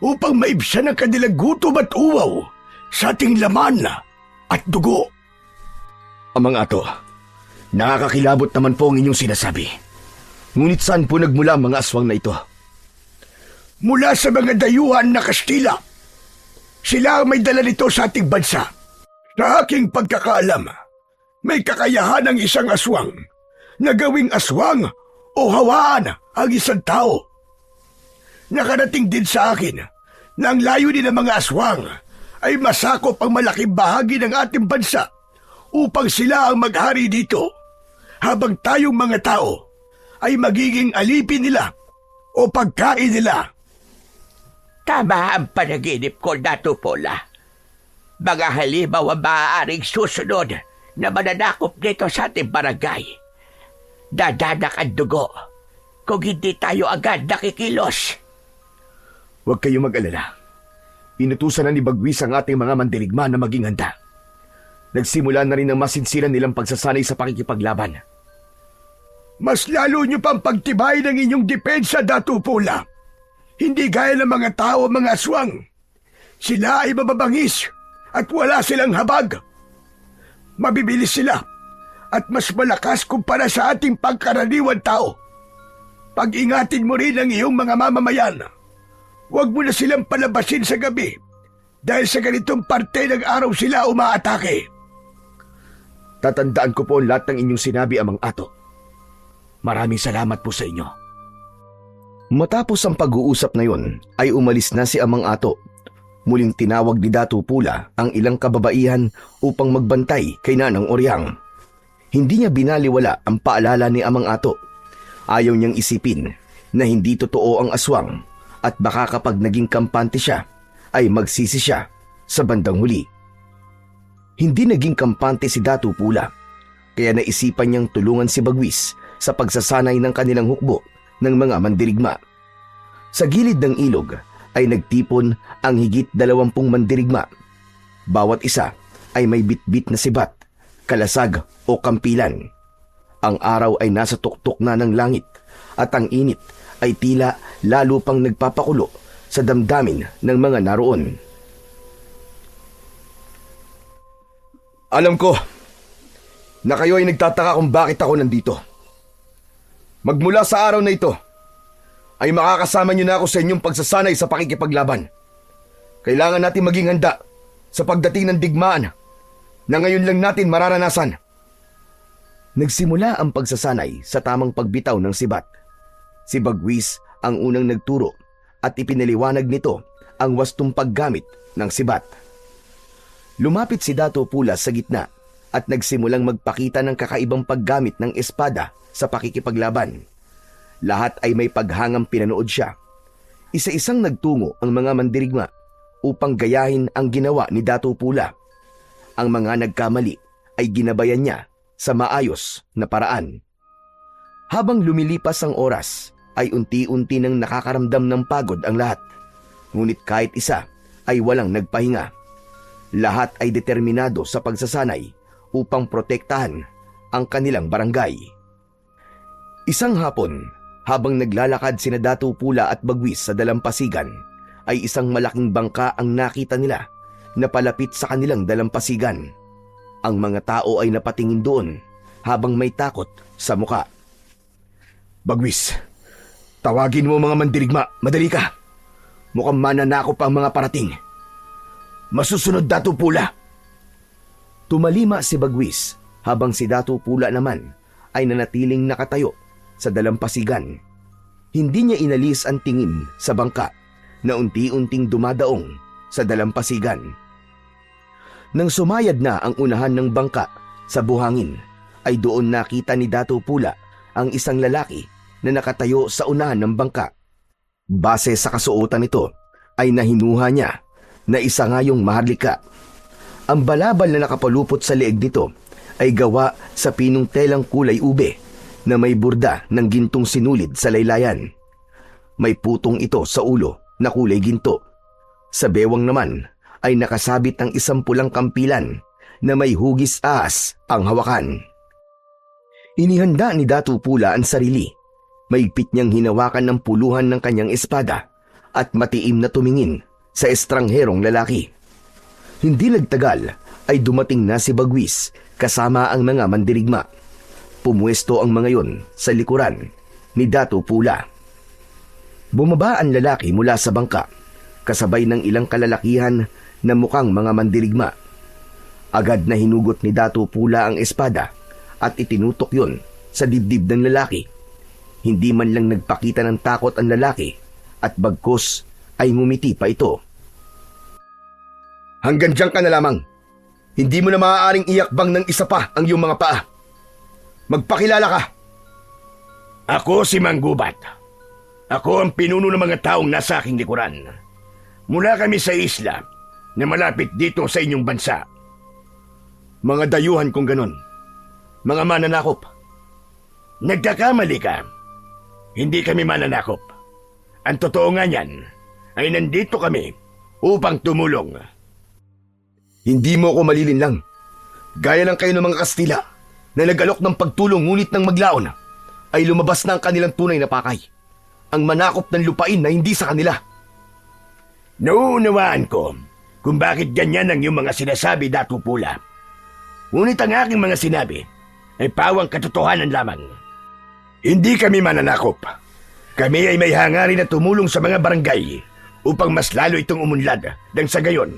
upang maibsan ang kanilang gutom at uwaw sa ating laman at dugo. Amang Ato, nakakakilabot naman po ang inyong sinasabi. Ngunit saan po nagmula ang mga aswang na ito? Mula sa mga dayuhan na Kastila. Sila ang may dala nito sa ating bansa. Sa aking pagkakaalam, may kakayahan ng isang aswang na gawing aswang o hawaan ang isang tao. Nakarating din sa akin na ang layunin ng mga aswang ay masakop ang malaking bahagi ng ating bansa upang sila ang maghari dito, habang tayong mga tao ay magiging alipin nila o pagkain nila. Tama ang panaginip ko, Datu Pula. Mga halimaw ang maaaring susunod na mananakop dito sa ating barangay. Dadanak ang dugo kung hindi tayo agad nakikilos. Huwag kayong mag-alala. Inutusan na ni Bagwis ang ating mga mandirigma na maging handa. Nagsimula na rin ang masinsinan nilang pagsasanay sa pakikipaglaban. Mas lalo nyo pang pagtibay ng inyong depensa, Datu Pula. Hindi gaya ng mga tao, mga aswang. Sila ay mababangis at wala silang habag. Mabibilis sila at mas malakas kumpara sa ating pagkaraniwan tao. Pag-ingatin mo rin ang iyong mga mamamayan. Huwag mo na silang palabasin sa gabi dahil sa ganitong parte ng araw sila umaatake. Tatandaan ko po ang lahat ng inyong sinabi, Amang Ato. Maraming salamat po sa inyo. Matapos ang pag-uusap na yon, ay umalis na si Amang Ato. Muling tinawag ni Datu Pula ang ilang kababaihan upang magbantay kay Nanang Oryang. Hindi niya binaliwala ang paalala ni Amang Ato. Ayaw niyang isipin na hindi totoo ang aswang at baka kapag naging kampante siya, ay magsisi siya sa bandang huli. Hindi naging kampante si Datu Pula, kaya naisipan niyang tulungan si Bagwis sa pagsasanay ng kanilang hukbo ng mga mandirigma. Sa gilid ng ilog ay nagtipon ang higit 20 mandirigma. Bawat isa ay may bitbit na sibat, kalasag o kampilan. Ang araw ay nasa tuktok na ng langit at ang init ay tila lalo pang nagpapakulo sa damdamin ng mga naroon. Alam ko na kayo ay nagtataka kung bakit ako nandito. Magmula sa araw na ito, ay makakasama niyo na ako sa inyong pagsasanay sa pakikipaglaban. Kailangan natin maging handa sa pagdating ng digmaan na ngayon lang natin mararanasan. Nagsimula ang pagsasanay sa tamang pagbitaw ng sibat. Si Bagwis ang unang nagturo at ipinaliwanag nito ang wastong paggamit ng sibat. Lumapit si Datu Pula sa gitna at nagsimulang magpakita ng kakaibang paggamit ng espada sa pakikipaglaban. Lahat ay may paghangang pinanood siya. Isa-isang nagtungo ang mga mandirigma upang gayahin ang ginawa ni Datu Pula. Ang mga nagkamali ay ginabayan niya sa maayos na paraan. Habang lumilipas ang oras, ay unti-unti nang nakakaramdam ng pagod ang lahat. Ngunit kahit isa ay walang nagpahinga. Lahat ay determinado sa pagsasanay upang protektahan ang kanilang barangay. Isang hapon, habang naglalakad sina Datu Pula at Bagwis sa dalampasigan, ay isang malaking bangka ang nakita nila na palapit sa kanilang dalampasigan. Ang mga tao ay napatingin doon habang may takot sa muka. Bagwis, tawagin mo mga mandirigma, madali ka. Mukhang mananakop ang mga parating. Masusunod, Datu Pula. Tumalima si Bagwis habang si Datu Pula naman ay nanatiling nakatayo sa dalampasigan. Hindi niya inalis ang tingin sa bangka na unti-unting dumadaong sa dalampasigan. Nang sumayad na ang unahan ng bangka sa buhangin, ay doon nakita ni Datu Pula ang isang lalaki na nakatayo sa unahan ng bangka. Base sa kasuotan nito, ay nahinuha niya na isa ngayong maharlika. Ang balabal na nakapalupot sa leeg nito ay gawa sa pinong telang kulay ube na may burda ng gintong sinulid sa laylayan. May putong ito sa ulo na kulay ginto. Sa bewang naman ay nakasabit ang isang pulang kampilan na may hugis ahas ang hawakan. Inihanda ni Datu Pula ang sarili. Maigpit niyang hinawakan ng puluhan ng kanyang espada at matiim na tumingin sa estrangherong lalaki. Hindi nagtagal ay dumating na si Bagwis kasama ang mga mandirigma. Pumuesto ang mga yon sa likuran ni Datu Pula. Bumaba ang lalaki mula sa bangka, kasabay ng ilang kalalakihan na mukhang mga mandirigma. Agad na hinugot ni Datu Pula ang espada at itinutok yon sa dibdib ng lalaki. Hindi man lang nagpakita ng takot ang lalaki at bagkus ay ngumiti pa ito. Hanggang diyan ka na lamang. Hindi mo na maaaring iakbang ng isa pa ang iyong mga paa. Magpakilala ka. Ako si Manggubat. Ako ang pinuno ng mga taong nasa aking likuran. Mula kami sa isla na malapit dito sa inyong bansa. Mga dayuhan kung ganon. Mga mananakop. Nagkakamali ka. Hindi kami mananakop. Ang totoo nga niyan ay nandito kami upang tumulong. Hindi mo ako malilinlang. Gaya lang kayo ng mga Kastila na nag-alok ng pagtulong ngunit nang maglaon ay lumabas na ang kanilang tunay na pakay. Ang manakop ng lupain na hindi sa kanila. Nauunawaan ko kung bakit ganyan ang iyong mga sinasabi, Datu Pula. Ngunit ang aking mga sinabi ay pawang katotohanan lamang. Hindi kami mananakop. Kami ay may hangarin na tumulong sa mga barangay upang mas lalo itong umunlad nang sa gayon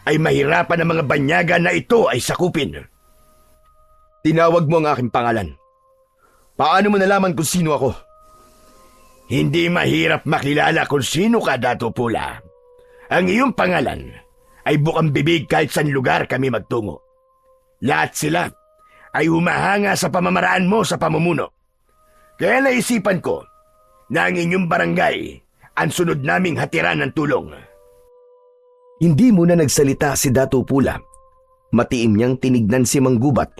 ay mahirapan ang mga banyaga na ito ay sakupin. Tinawag mo ang aking pangalan. Paano mo nalaman kung sino ako? Hindi mahirap makilala kung sino ka, Datu Pula. Ang iyong pangalan ay bukang bibig kahit saan lugar kami magtungo. Lahat sila ay humahanga sa pamamaraan mo sa pamumuno. Kaya naisipan ko na ang inyong barangay ang sunod naming hatiran ng tulong. Hindi muna nagsalita si Datu Pula. Matiim niyang tinignan si Manggubat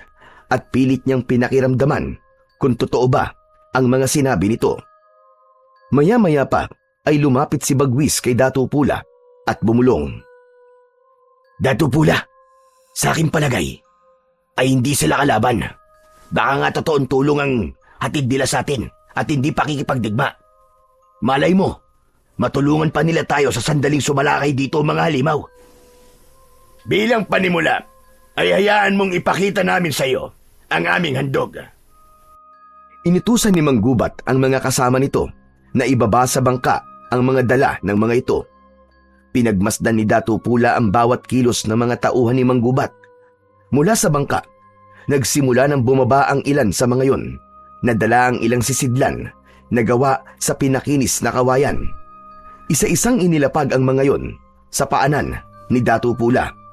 at pilit niyang pinakiramdaman kung totoo ba ang mga sinabi nito. Maya-maya pa ay lumapit si Bagwis kay Datu Pula at bumulong. Datu Pula, sa aking palagay ay hindi sila kalaban. Baka nga totoong tulong ang hatid nila sa atin at hindi pakikipagdigma. Malay mo, matulungan pa nila tayo sa sandaling sumalakay dito mga halimaw. Bilang panimula, ay hayaan mong ipakita namin sa iyo ang aming handog. Inutusan ni Manggubat ang mga kasama nito na ibaba sa bangka ang mga dala ng mga ito. Pinagmasdan ni Datu Pula ang bawat kilos ng mga tauhan ni Manggubat. Mula sa bangka, nagsimula ng bumaba ang ilan sa mga yon. Nadala ang ilang sisidlan na gawa sa pinakinis na kawayan. Isa-isang inilapag ang mga yon sa paanan ni Datu Pula.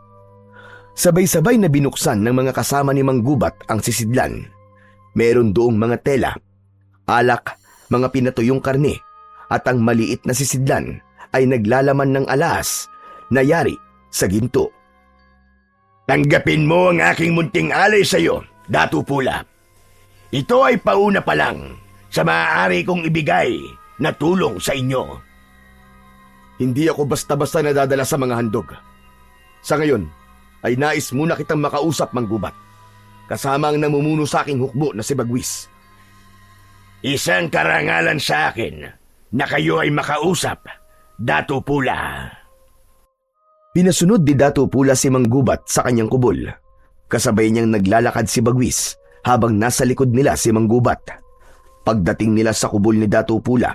Sabay-sabay na binuksan ng mga kasama ni Manggubat ang sisidlan. Meron doong mga tela, alak, mga pinatuyong karne, at ang maliit na sisidlan ay naglalaman ng alas na yari sa ginto. Tanggapin mo ang aking munting alay sa iyo, Datu Pula. Ito ay pauna pa lang sa maaari kong ibigay na tulong sa inyo. Hindi ako basta-basta nadadala sa mga handog. Sa ngayon, ay nais muna kitang makausap, Manggubat. Kasama ang namumuno sa aking hukbo na si Bagwis. Isang karangalan sa akin na kayo ay makausap, Datu Pula. Pinasunod ni Datu Pula si Manggubat sa kanyang kubol. Kasabay niyang naglalakad si Bagwis habang nasa likod nila si Manggubat. Pagdating nila sa kubol ni Datu Pula,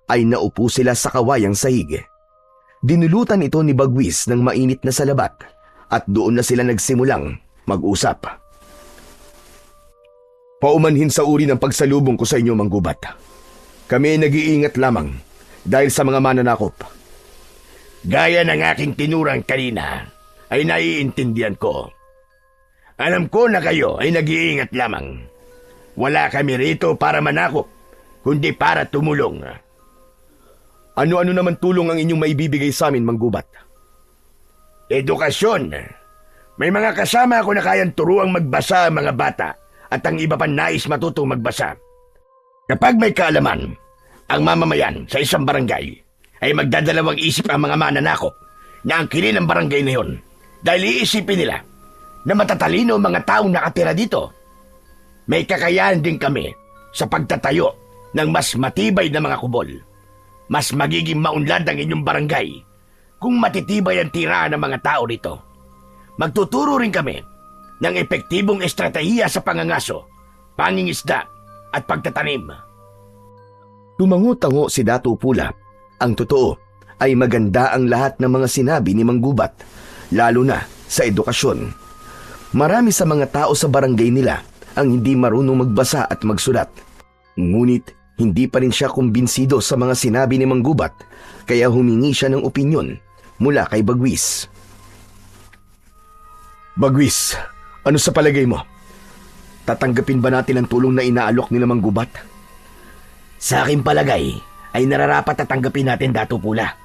ay naupo sila sa kawayang sahig. Dinulutan ito ni Bagwis ng mainit na salabat at doon na sila nagsimulang mag-usap. Paumanhin sa uri ng pagsalubong ko sa inyo, Manggubat. Kami ay nag-iingat lamang dahil sa mga mananakop. Gaya ng aking tinurang kanina, ay naiintindihan ko. Alam ko na kayo ay nag-iingat lamang. Wala kami rito para manakop, kundi para tumulong. Ano-ano naman tulong ang inyong maibibigay sa amin, Manggubat? Edukasyon. May mga kasama ako na kayang turuang magbasa ang mga bata at ang iba pa nais matutong magbasa. Kapag may kaalaman, ang mamamayan sa isang barangay ay magdadalawang isip ang mga mananakop na ang kilin ng barangay na yon dahil iisipin nila na matatalino ang mga taong nakatira dito. May kakayahan din kami sa pagtatayo ng mas matibay na mga kubol. Mas magiging maunlad ang inyong barangay kung matitibay ang tirahan ng mga tao rito. Magtuturo rin kami ng epektibong estratehiya sa pangangaso, pangingisda at pagtatanim. Tumango-tango si Datu Pula. Ang totoo ay maganda ang lahat ng mga sinabi ni Manggubat, lalo na sa edukasyon. Marami sa mga tao sa barangay nila ang hindi marunong magbasa at magsulat. Ngunit hindi pa rin siya kumbinsido sa mga sinabi ni Manggubat, kaya humingi siya ng opinyon mula kay Bagwis. Bagwis, ano sa palagay mo? Tatanggapin ba natin ang tulong na inaalok ni Manggubat? Sa aking palagay, ay nararapat na tanggapin natin, Datu Pula.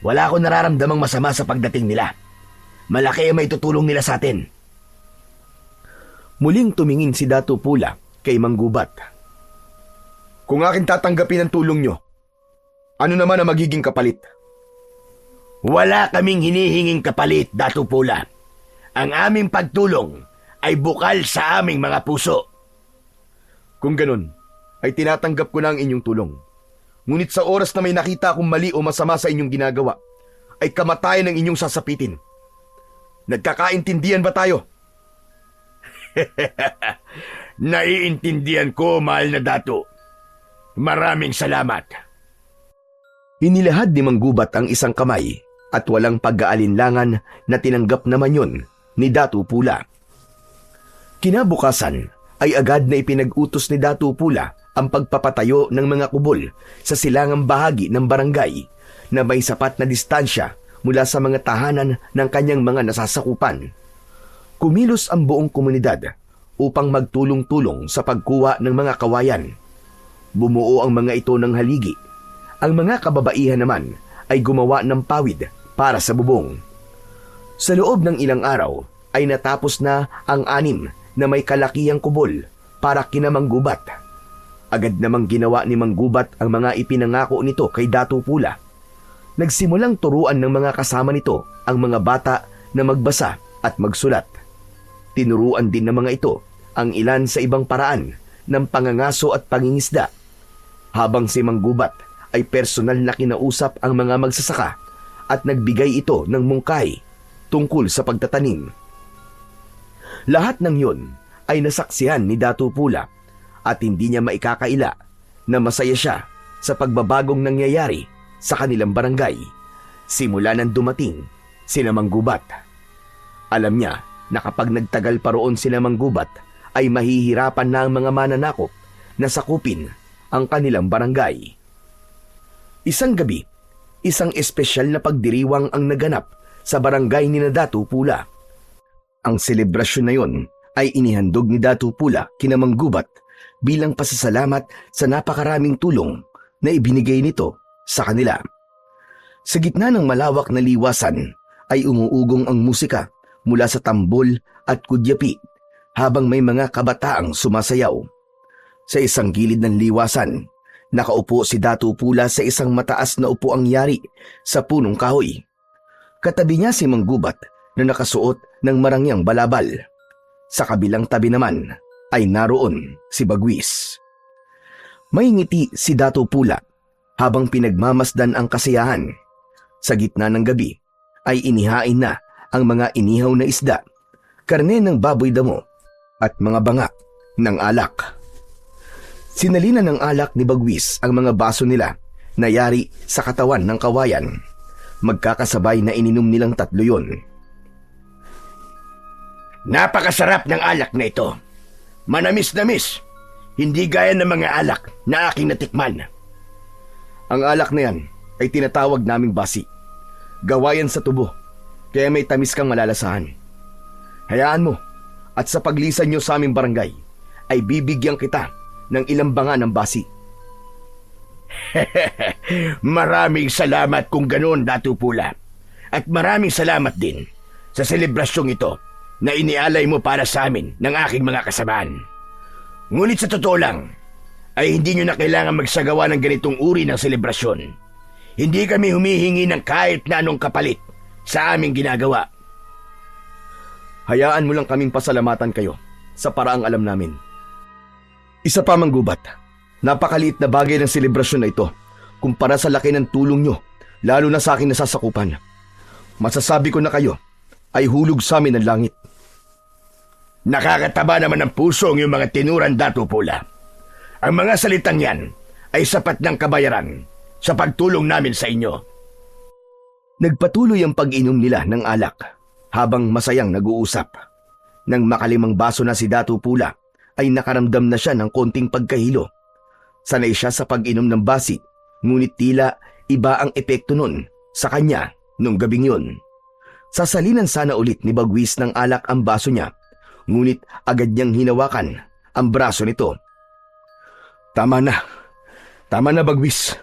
Wala akong nararamdamang masama sa pagdating nila. Malaki ang may tutulong nila sa atin. Muling tumingin si Datu Pula kay Manggubat. Kung akin tatanggapin ang tulong nyo, ano naman ang magiging kapalit? Wala kaming hinihinging kapalit, Datu Pula. Ang aming pagtulong ay bukal sa aming mga puso. Kung ganun, ay tinatanggap ko na ang inyong tulong. Ngunit sa oras na may nakita akong mali o masama sa inyong ginagawa, ay kamatayan ang inyong sasapitin. Nagkakaintindihan ba tayo? Naiintindihan ko, mahal na dato. Maraming salamat. Inilahad ni Manggubat ang isang kamay at walang pag-aalinlangan na tinanggap naman yun ni Datu Pula. Kinabukasan ay agad na ipinag-utos ni Datu Pula ang pagpapatayo ng mga kubol sa silangang bahagi ng barangay na may sapat na distansya mula sa mga tahanan ng kanyang mga nasasakupan. Kumilos ang buong komunidad upang magtulong-tulong sa pagkuha ng mga kawayan. Bumuo ang mga ito ng haligi. Ang mga kababaihan naman ay gumawa ng pawid para sa bubong. Sa loob ng ilang araw ay natapos na ang 6 na may kalakihang kubol para kina Manggubat. Agad namang ginawa ni Manggubat ang mga ipinangako nito kay Datu Pula. Nagsimulang turuan ng mga kasama nito ang mga bata na magbasa at magsulat. Tinuruan din ng mga ito ang ilan sa ibang paraan ng pangangaso at pangingisda, habang si Manggubat ay personal na kinausap ang mga magsasaka at nagbigay ito ng mungkahi tungkol sa pagtatanim. Lahat ng yun ay nasaksihan ni Datu Pula at hindi niya maikakaila na masaya siya sa pagbabagong nangyayari sa kanilang barangay simula nang dumating sina Manggubat. Alam niya na kapag nagtagal pa roon sila Manggubat ay mahihirapan na ang mga mananakop na sakupin ang kanilang barangay. Isang gabi, isang espesyal na pagdiriwang ang naganap sa barangay ni Datu Pula. Ang selebrasyon na yon ay inihandog ni Datu Pula kina Manggubat bilang pasasalamat sa napakaraming tulong na ibinigay nito sa kanila. Sa gitna ng malawak na liwasan ay umuugong ang musika mula sa tambol at kudyapi habang may mga kabataang sumasayaw. Sa isang gilid ng liwasan, nakaupo si Datu Pula sa isang mataas na upuang yari sa punong kahoy. Katabi niya si Manggubat na nakasuot ng marangyang balabal. Sa kabilang tabi naman ay naroon si Bagwis. May ngiti si Datu Pula habang pinagmamasdan ang kasiyahan. Sa gitna ng gabi ay inihain na ang mga inihaw na isda, karne ng baboy damo at mga banga ng alak. Sinalina ng alak ni Bagwis ang mga baso nila na yari sa katawan ng kawayan. Magkakasabay na ininom nilang 3 yon. Napakasarap ng alak na ito. Manamis-namis. Hindi gaya ng mga alak na aking natikman. Ang alak na yan ay tinatawag naming basi. Gawayan sa tubo, kaya may tamis kang malalasahan. Hayaan mo, at sa paglisan nyo sa aming barangay, ay bibigyan kita ng ilang banga ng basi. Maraming salamat kung ganoon, Datu Pula. At maraming salamat din sa selebrasyong ito na inialay mo para sa amin ng aking mga kasamaan. Ngunit sa totoo lang, ay hindi nyo na kailangan magsagawa ng ganitong uri ng selebrasyon. Hindi kami humihingi ng kahit na anong kapalit sa aming ginagawa. Hayaan mo lang kaming pasalamatan kayo sa paraang alam namin. Isa pa, Manggubat, napakaliit na bagay ng selebrasyon na ito kumpara sa laki ng tulong nyo, lalo na sa aking nasasakupan. Masasabi ko na kayo ay hulog sa amin ng langit. Nakakataba naman ng puso ang iyong mga tinuran, Datu Pula. Ang mga salitang yan ay sapat ng kabayaran sa pagtulong namin sa inyo. Nagpatuloy ang pag-inom nila ng alak habang masayang nag-uusap. Nang makalimang baso na si Datu Pula, ay nakaramdam na siya ng konting pagkahilo. Sanay siya sa pag-inom ng basi, ngunit tila iba ang epekto nun sa kanya nung gabing yun. Sasalinan sana ulit ni Bagwis ng alak ang baso niya, ngunit agad niyang hinawakan ang braso nito. Tama na Bagwis.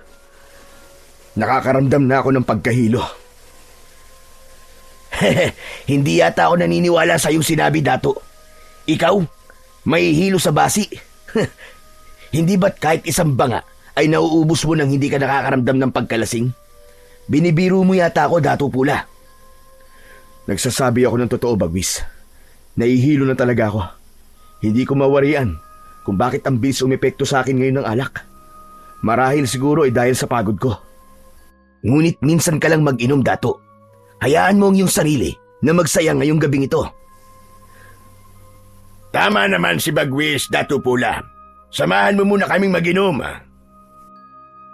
Nakakaramdam na ako ng pagkahilo. Hindi yata ako naniniwala sa iyong sinabi, Dato. Ikaw, may hilo sa basi. Hindi ba't kahit isang banga ay nauubos mo nang hindi ka nakakaramdam ng pagkalasing? Binibiro mo yata ako, Datu Pula. Nagsasabi ako ng totoo, Bagwis. Nahihilo na talaga ako. Hindi ko mawarian kung bakit ang bilis umepekto sa akin ngayon ng alak. Marahil siguro ay dahil sa pagod ko. Ngunit minsan ka lang mag-inom, Dato. Hayaan mo ang iyong sarili na magsaya ngayong gabing ito. Tama naman si Bagwis, Dato Pula. Samahan mo muna kaming mag-inom.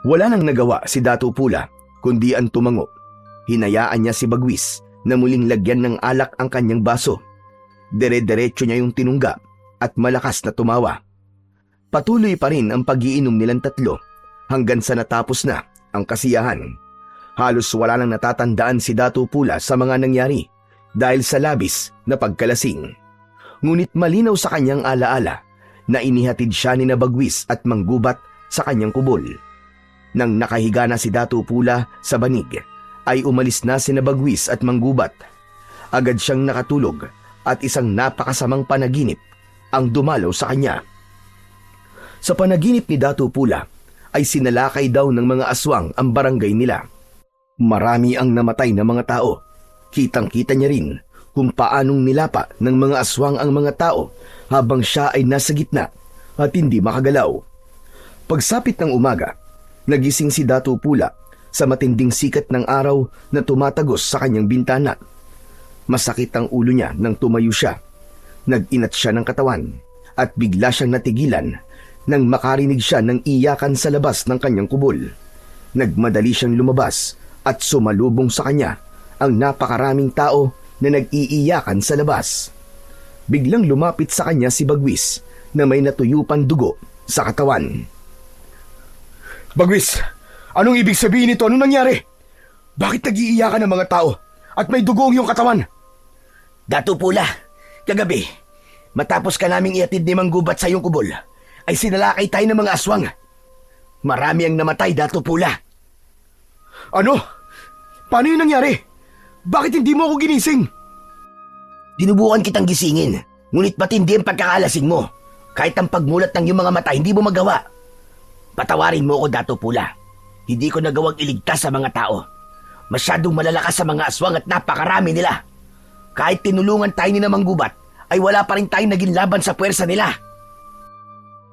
Wala nang nagawa si Dato Pula kundi ang tumango. Hinayaan niya si Bagwis na muling lagyan ng alak ang kanyang baso. Dire-diretso niya yung tinungga at malakas na tumawa. Patuloy pa rin ang pag-iinom nilang tatlo hanggang sa natapos na ang kasiyahan. Halos wala nang natatandaan si Dato Pula sa mga nangyari dahil sa labis na pagkalasing. Ngunit malinaw sa kanyang alaala na inihatid siya ni Bagwis at Manggubat sa kanyang kubol. Nang nakahiga na si Dato Pula sa banig, ay umalis na si Bagwis at Manggubat. Agad siyang nakatulog at isang napakasamang panaginip ang dumalaw sa kanya. Sa panaginip ni Dato Pula ay sinalakay daw ng mga aswang ang barangay nila. Marami ang namatay na mga tao. Kitang-kita niya rin kung paanong nilapa ng mga aswang ang mga tao habang siya ay nasa gitna at hindi makagalaw. Pagsapit ng umaga, nagising si Dato Pula sa matinding sikat ng araw na tumatagos sa kanyang bintana. Masakit ang ulo niya nang tumayo siya. Nag-inat siya ng katawan at bigla siyang natigilan nang makarinig siya ng iyakan sa labas ng kanyang kubol. Nagmadali siyang lumabas at sumalubong sa kanya ang napakaraming tao na nag-iiyakan sa labas. Biglang lumapit sa kanya si Bagwis na may natuyupan dugo sa katawan. Bagwis, anong ibig sabihin nito? Anong nangyari? Bakit nag-iiyakan ang mga tao at may dugo ang iyong katawan? Dato Pula, kagabi, matapos ka naming iatid ni Manggubat sa iyong kubol, ay sinalakay tayo ng mga aswang. Marami ang namatay, Dato Pula. Ano? Paano yun nangyari? Bakit hindi mo ako ginising? Dinubukan kitang gisingin, ngunit matindi ang pagkakalasing mo. Kahit ang pagmulat ng iyong mga mata, hindi mo magawa. Patawarin mo ako, Dato Pula. Hindi ko nagawang iligtas sa mga tao. Masyadong malalakas sa mga aswang at napakarami nila. Kahit tinulungan tayo ni Manggubat, ay wala pa rin tayong naging laban sa puwersa nila.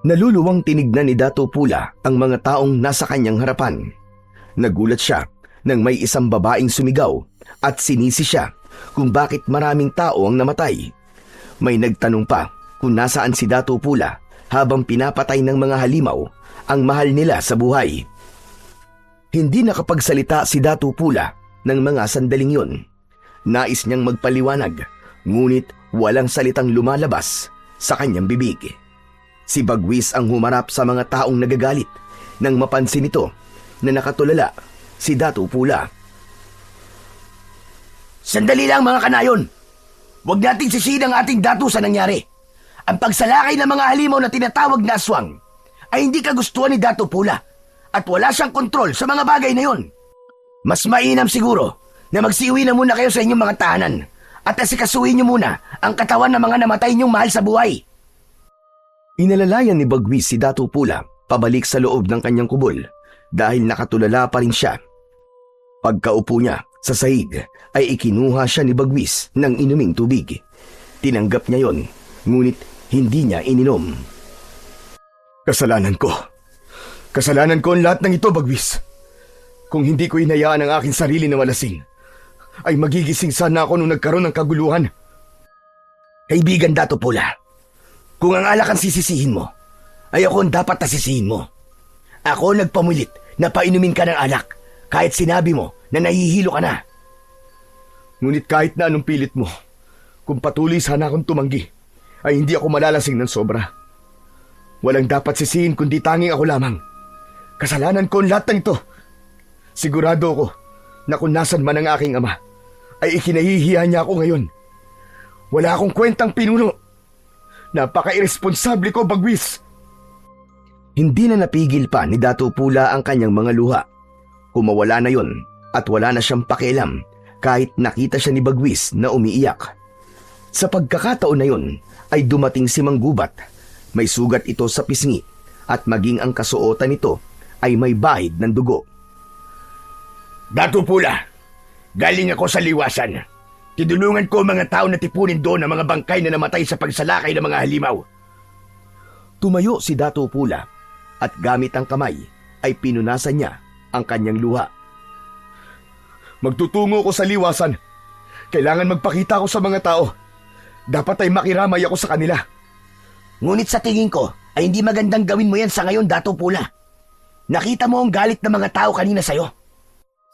Naluluwang tinignan ni Dato Pula ang mga taong nasa kanyang harapan. Nagulat siya nang may isang babaeng sumigaw at sinisi siya kung bakit maraming tao ang namatay. May nagtanong pa kung nasaan si Dato Pula habang pinapatay ng mga halimaw ang mahal nila sa buhay. Hindi nakapagsalita si Dato Pula ng mga sandaling yun. Nais niyang magpaliwanag, ngunit walang salitang lumalabas sa kanyang bibig. Si Bagwis ang humarap sa mga taong nagagalit nang mapansin nito na nakatulala si Dato Pula. Sandali lang, mga kanayon. Huwag nating sisihin ang ating dato sa nangyari. Ang pagsalakay ng mga halimaw na tinatawag na aswang ay hindi kagustuhan ni Dato Pula at wala siyang kontrol sa mga bagay na yon. Mas mainam siguro na magsiuwi na muna kayo sa inyong mga tahanan at asikasuhin niyo muna ang katawan ng mga namatay niyong mahal sa buhay. Inalalayan ni Bagwis si Dato Pula pabalik sa loob ng kanyang kubol dahil nakatulala pa rin siya. Pagkaupo niya sa sahig ay ikinuha siya ni Bagwis ng inuming tubig. Tinanggap niya yon, ngunit hindi niya ininom. Kasalanan ko. Kasalanan ko ang lahat ng ito, Bagwis. Kung hindi ko inayaan ang aking sarili na malasing, ay magigising sana ako nung nagkaroon ng kaguluhan. Kaibigan Dato Pula, kung ang alak ang sisisihin mo, ay ako ang dapat nasisihin mo. Ako nagpamulit na painumin ka ng alak kahit sinabi mo na nahihilo ka na. Ngunit kahit na anong pilit mo, kung patuloy sana akong tumanggi, ay hindi ako malalasing ng sobra. Walang dapat sisihin kundi tanging ako lamang. Kasalanan ko ang lahat ng ito. Sigurado ako na kung nasan man ang aking ama, ay ikinahihiya niya ako ngayon. Wala akong kwentang pinuno. Napaka-irresponsable ko, Bagwis. Hindi na napigil pa ni Dato Pula ang kanyang mga luha. Kumawala na yon at wala na siyang pakialam kahit nakita siya ni Bagwis na umiiyak. Sa pagkakataon na yon ay dumating si Manggubat. May sugat ito sa pisngi at maging ang kasuotan nito ay may bahid ng dugo. Dato Pula, galing ako sa liwasan. Tinulungan ko ang mga tao na tipunin doon ang mga bangkay na namatay sa pagsalakay ng mga halimaw. Tumayo si Dato Pula at gamit ang kamay ay pinunasan niya ang kanyang luha. Magtutungo ko sa liwasan. Kailangan magpakita ko sa mga tao. Dapat ay makiramay ako sa kanila. Ngunit sa tingin ko ay hindi magandang gawin mo yan sa ngayon, Dato Pula. Nakita mo ang galit ng mga tao kanina sa'yo.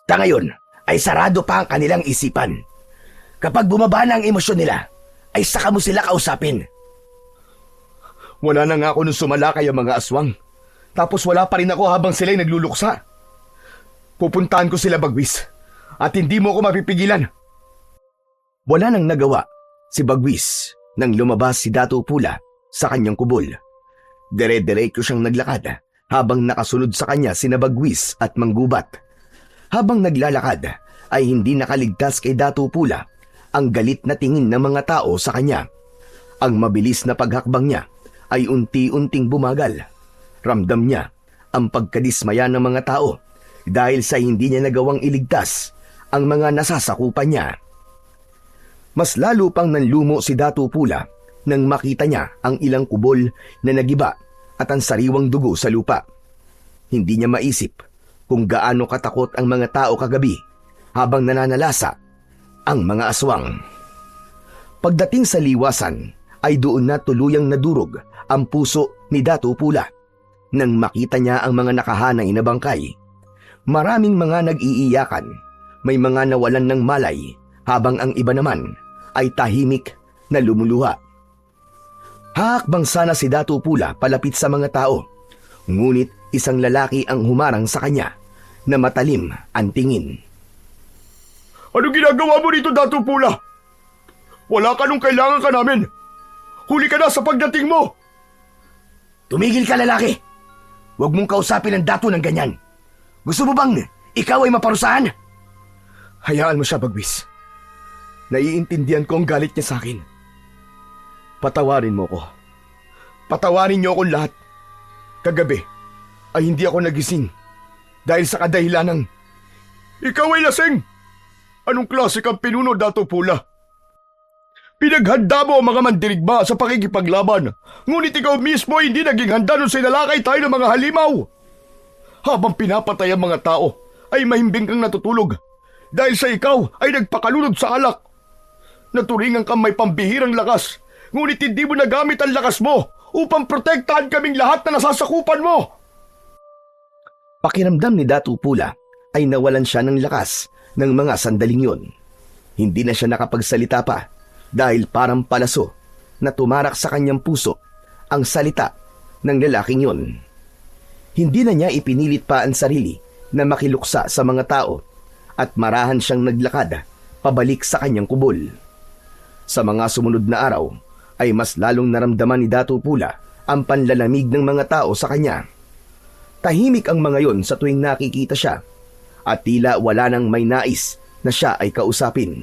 Sa ngayon ay sarado pa ang kanilang isipan. Kapag bumaba na ang emosyon nila, ay saka mo sila kausapin. Wala na nga ako nung sumalakay ang mga aswang. Tapos wala pa rin ako habang sila'y nagluluksa. Pupuntahan ko sila, Bagwis. At hindi mo ako mapipigilan. Wala nang nagawa si Bagwis nang lumabas si Dato Pula sa kanyang kubol. Dire-diretso siyang naglakad habang nakasunod sa kanya sina Bagwis at Manggubat. Habang naglalakad ay hindi nakaligtas kay Dato Pula ang galit na tingin ng mga tao sa kanya. Ang mabilis na paghakbang niya ay unti-unting bumagal. Ramdam niya ang pagkadismaya ng mga tao dahil sa hindi niya nagawang iligtas ang mga nasasakupan niya. Mas lalo pang nanlumo si Dato Pula nang makita niya ang ilang kubol na nagiba at ang sariwang dugo sa lupa. Hindi niya maisip kung gaano katakot ang mga tao kagabi habang nananalasa ang mga aswang. Pagdating sa liwasan ay doon na tuluyang nadurog ang puso ni Dato Pula nang makita niya ang mga nakahanay na bangkay. Maraming mga nag-iiyakan, may mga nawalan ng malay habang ang iba naman ay tahimik na lumuluha. Hakbang sana si Dato Pula palapit sa mga tao, ngunit isang lalaki ang humarang sa kanya na matalim ang tingin. Ano ginagawa mo dito, Dato Pula? Wala ka nung kailangan ka namin. Huli ka na sa pagdating mo. Tumigil ka, lalaki. Huwag mong kausapin ang dato ng ganyan. Gusto mo bang ikaw ay maparusahan? Hayaan mo siya, Bagwis. Naiintindihan ko ang galit niya sa akin. Patawarin mo ko. Patawarin niyo akong lahat. Kagabi ay hindi ako nagising dahil sa kadahilanang ikaw ay lasing. Anong klase kang pinuno, Dato Pula? Pinaghanda mo ang mga mandirigma sa pakikipaglaban, ngunit ikaw mismo ay hindi naging handa nung sinalakay tayo ng mga halimaw. Habang pinapatay ang mga tao, ay mahimbing kang natutulog dahil sa ikaw ay nagpakalunod sa alak. Naturingan kang may pambihirang lakas, ngunit hindi mo nagamit ang lakas mo upang protektahan kaming lahat na nasasakupan mo. Pakiramdam ni Dato Pula ay nawalan siya ng lakas ng mga sandaling yon. Hindi na siya nakapagsalita pa dahil parang palaso na tumarak sa kanyang puso ang salita ng lalaking yon. Hindi na niya ipinilit pa ang sarili na makiluksa sa mga tao at marahan siyang naglakad pabalik sa kanyang kubol. Sa mga sumunod na araw ay mas lalong naramdaman ni Dato Pula ang panlalamig ng mga tao sa kanya. Tahimik ang mga yon sa tuwing nakikita siya at tila wala nang may nais na siya ay kausapin.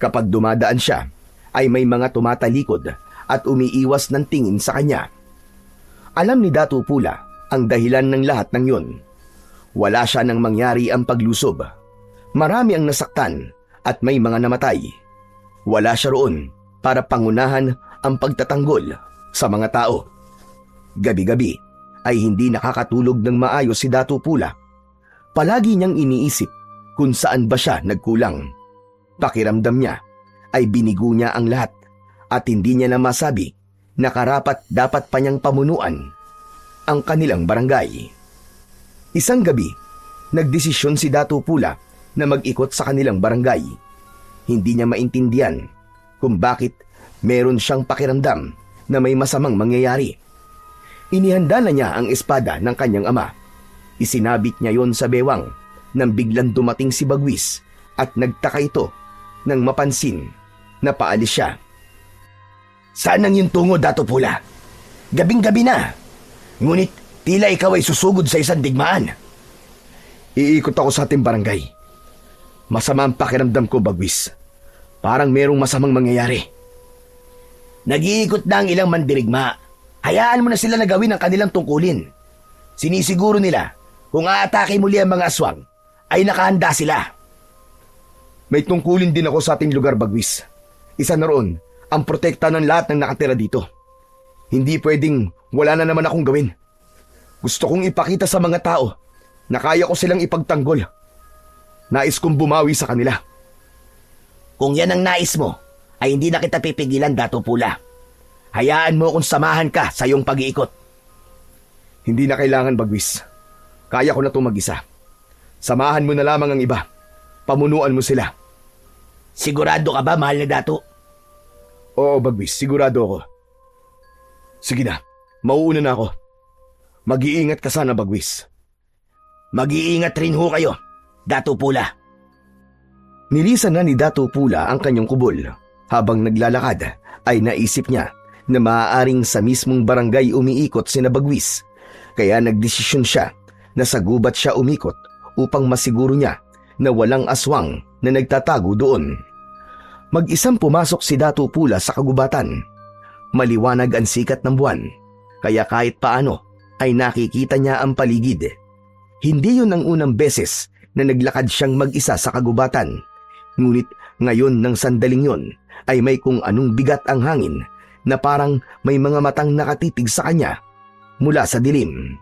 Kapag dumadaan siya, ay may mga tumatalikod at umiiwas ng tingin sa kanya. Alam ni Dato Pula ang dahilan ng lahat ng yon. Wala siya nang mangyari ang paglusob. Marami ang nasaktan at may mga namatay. Wala siya roon para pangunahan ang pagtatanggol sa mga tao. Gabi-gabi ay hindi nakakatulog ng maayos si Dato Pula. Palagi niyang iniisip kung saan ba siya nagkulang. Pakiramdam niya ay binigo niya ang lahat at hindi niya na masabi na karapat dapat pa niyang pamunuan ang kanilang barangay. Isang gabi, nagdesisyon si Dato Pula na mag-ikot sa kanilang barangay. Hindi niya maintindihan kung bakit meron siyang pakiramdam na may masamang mangyayari. Inihanda na niya ang espada ng kanyang ama. Isinabit niya yon sa bewang nang biglang dumating si Bagwis at nagtaka ito nang mapansin na paalis siya. Saan ang iyong tungo, Dato Pula? Gabing-gabi na. Ngunit tila ikaw ay susugod sa isang digmaan. Iikot ako sa ating barangay. Masama ang pakiramdam ko, Bagwis. Parang merong masamang mangyayari. Nag-iikot na ang ilang mandirigma. Hayaan mo na sila na gawin ang kanilang tungkulin. Sinisiguro nila kung aatake muli ang mga aswang, ay nakahanda sila. May tungkulin din ako sa ating lugar, Bagwis. Isa na roon ang protekta ng lahat ng nakatira dito. Hindi pwedeng wala na naman akong gawin. Gusto kong ipakita sa mga tao na kaya ko silang ipagtanggol. Nais kong bumawi sa kanila. Kung yan ang nais mo, ay hindi na kita pipigilan, Dato Pula. Hayaan mo kung samahan ka sa iyong pag-iikot. Hindi na kailangan, Bagwis. Kaya ko na itong mag-isa. Samahan mo na lamang ang iba. Pamunuan mo sila. Sigurado ka ba, mahal na Dato? Oo, Bagwis. Sigurado ako. Sige na. Mauuna na ako. Mag-iingat ka sana, Bagwis. Mag-iingat rin ho kayo, Dato Pula. Nilisan na ni Dato Pula ang kanyang kubol. Habang naglalakad, ay naisip niya na maaaring sa mismong barangay umiikot sina Bagwis. Kaya nagdesisyon siya na sa gubat siya umikot upang masiguro niya na walang aswang na nagtatago doon. Mag-isang pumasok si Dato Pula sa kagubatan. Maliwanag ang sikat ng buwan, kaya kahit paano ay nakikita niya ang paligid. Hindi yun ang unang beses na naglakad siyang mag-isa sa kagubatan. Ngunit ngayon ng sandaling yun ay may kung anong bigat ang hangin na parang may mga matang nakatitig sa kanya mula sa dilim.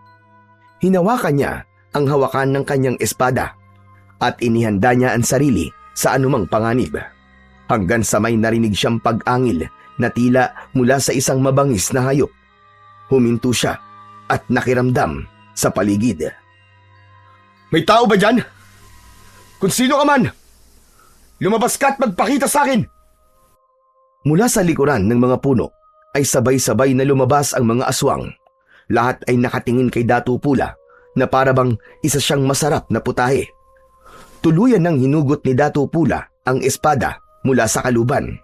Hinawakan niya ang hawakan ng kanyang espada at inihanda niya ang sarili sa anumang panganib. Hanggang sa may narinig siyang pag-angil na tila mula sa isang mabangis na hayop. Huminto siya at nakiramdam sa paligid. May tao ba dyan? Kung sino ka man, lumabas ka at magpakita sa akin! Mula sa likuran ng mga puno ay sabay-sabay na lumabas ang mga aswang. Lahat ay nakatingin kay Dato Pula na parabang isa siyang masarap na putahe. Tuluyan nang hinugot ni Dato Pula ang espada mula sa kaluban.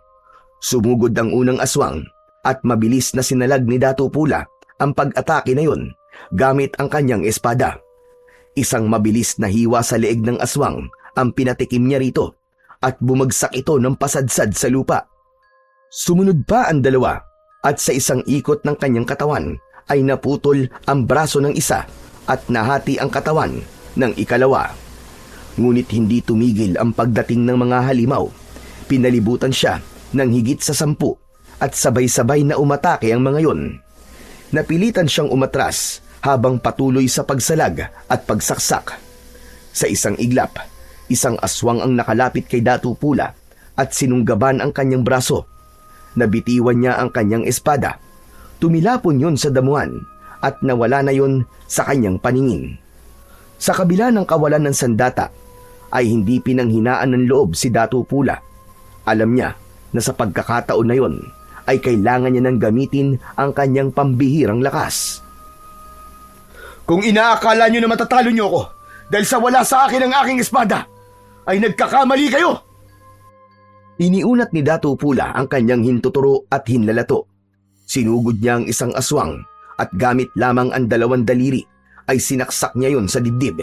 Sumugod ang unang aswang at mabilis na sinalag ni Dato Pula ang pag-atake na yun gamit ang kanyang espada. Isang mabilis na hiwa sa leeg ng aswang ang pinatikim niya rito at bumagsak ito ng pasadsad sa lupa. Sumunod pa ang dalawa at sa isang ikot ng kanyang katawan ay naputol ang braso ng isa at nahati ang katawan ng ikalawa. Ngunit hindi tumigil ang pagdating ng mga halimaw. Pinalibutan siya ng higit sa 10 at sabay-sabay na umatake ang mga yon. Napilitan siyang umatras habang patuloy sa pagsalag at pagsaksak. Sa isang iglap, isang aswang ang nakalapit kay Dato Pula at sinunggaban ang kanyang braso. Nabitiwan niya ang kanyang espada. Tumilapon yun sa damuhan at nawala na yun sa kanyang paningin. Sa kabila ng kawalan ng sandata, ay hindi pinanghinaan ng loob si Dato Pula. Alam niya na sa pagkakataon na yun ay kailangan niya nang gamitin ang kanyang pambihirang lakas. Kung inaakala niyo na matatalo niyo ako dahil sa wala sa akin ang aking espada, ay nagkakamali kayo! Iniunat ni Dato Pula ang kanyang hintuturo at hinlalato. Sinugod niya ang isang aswang at gamit lamang ang 2 daliri ay sinaksak niya yon sa dibdib.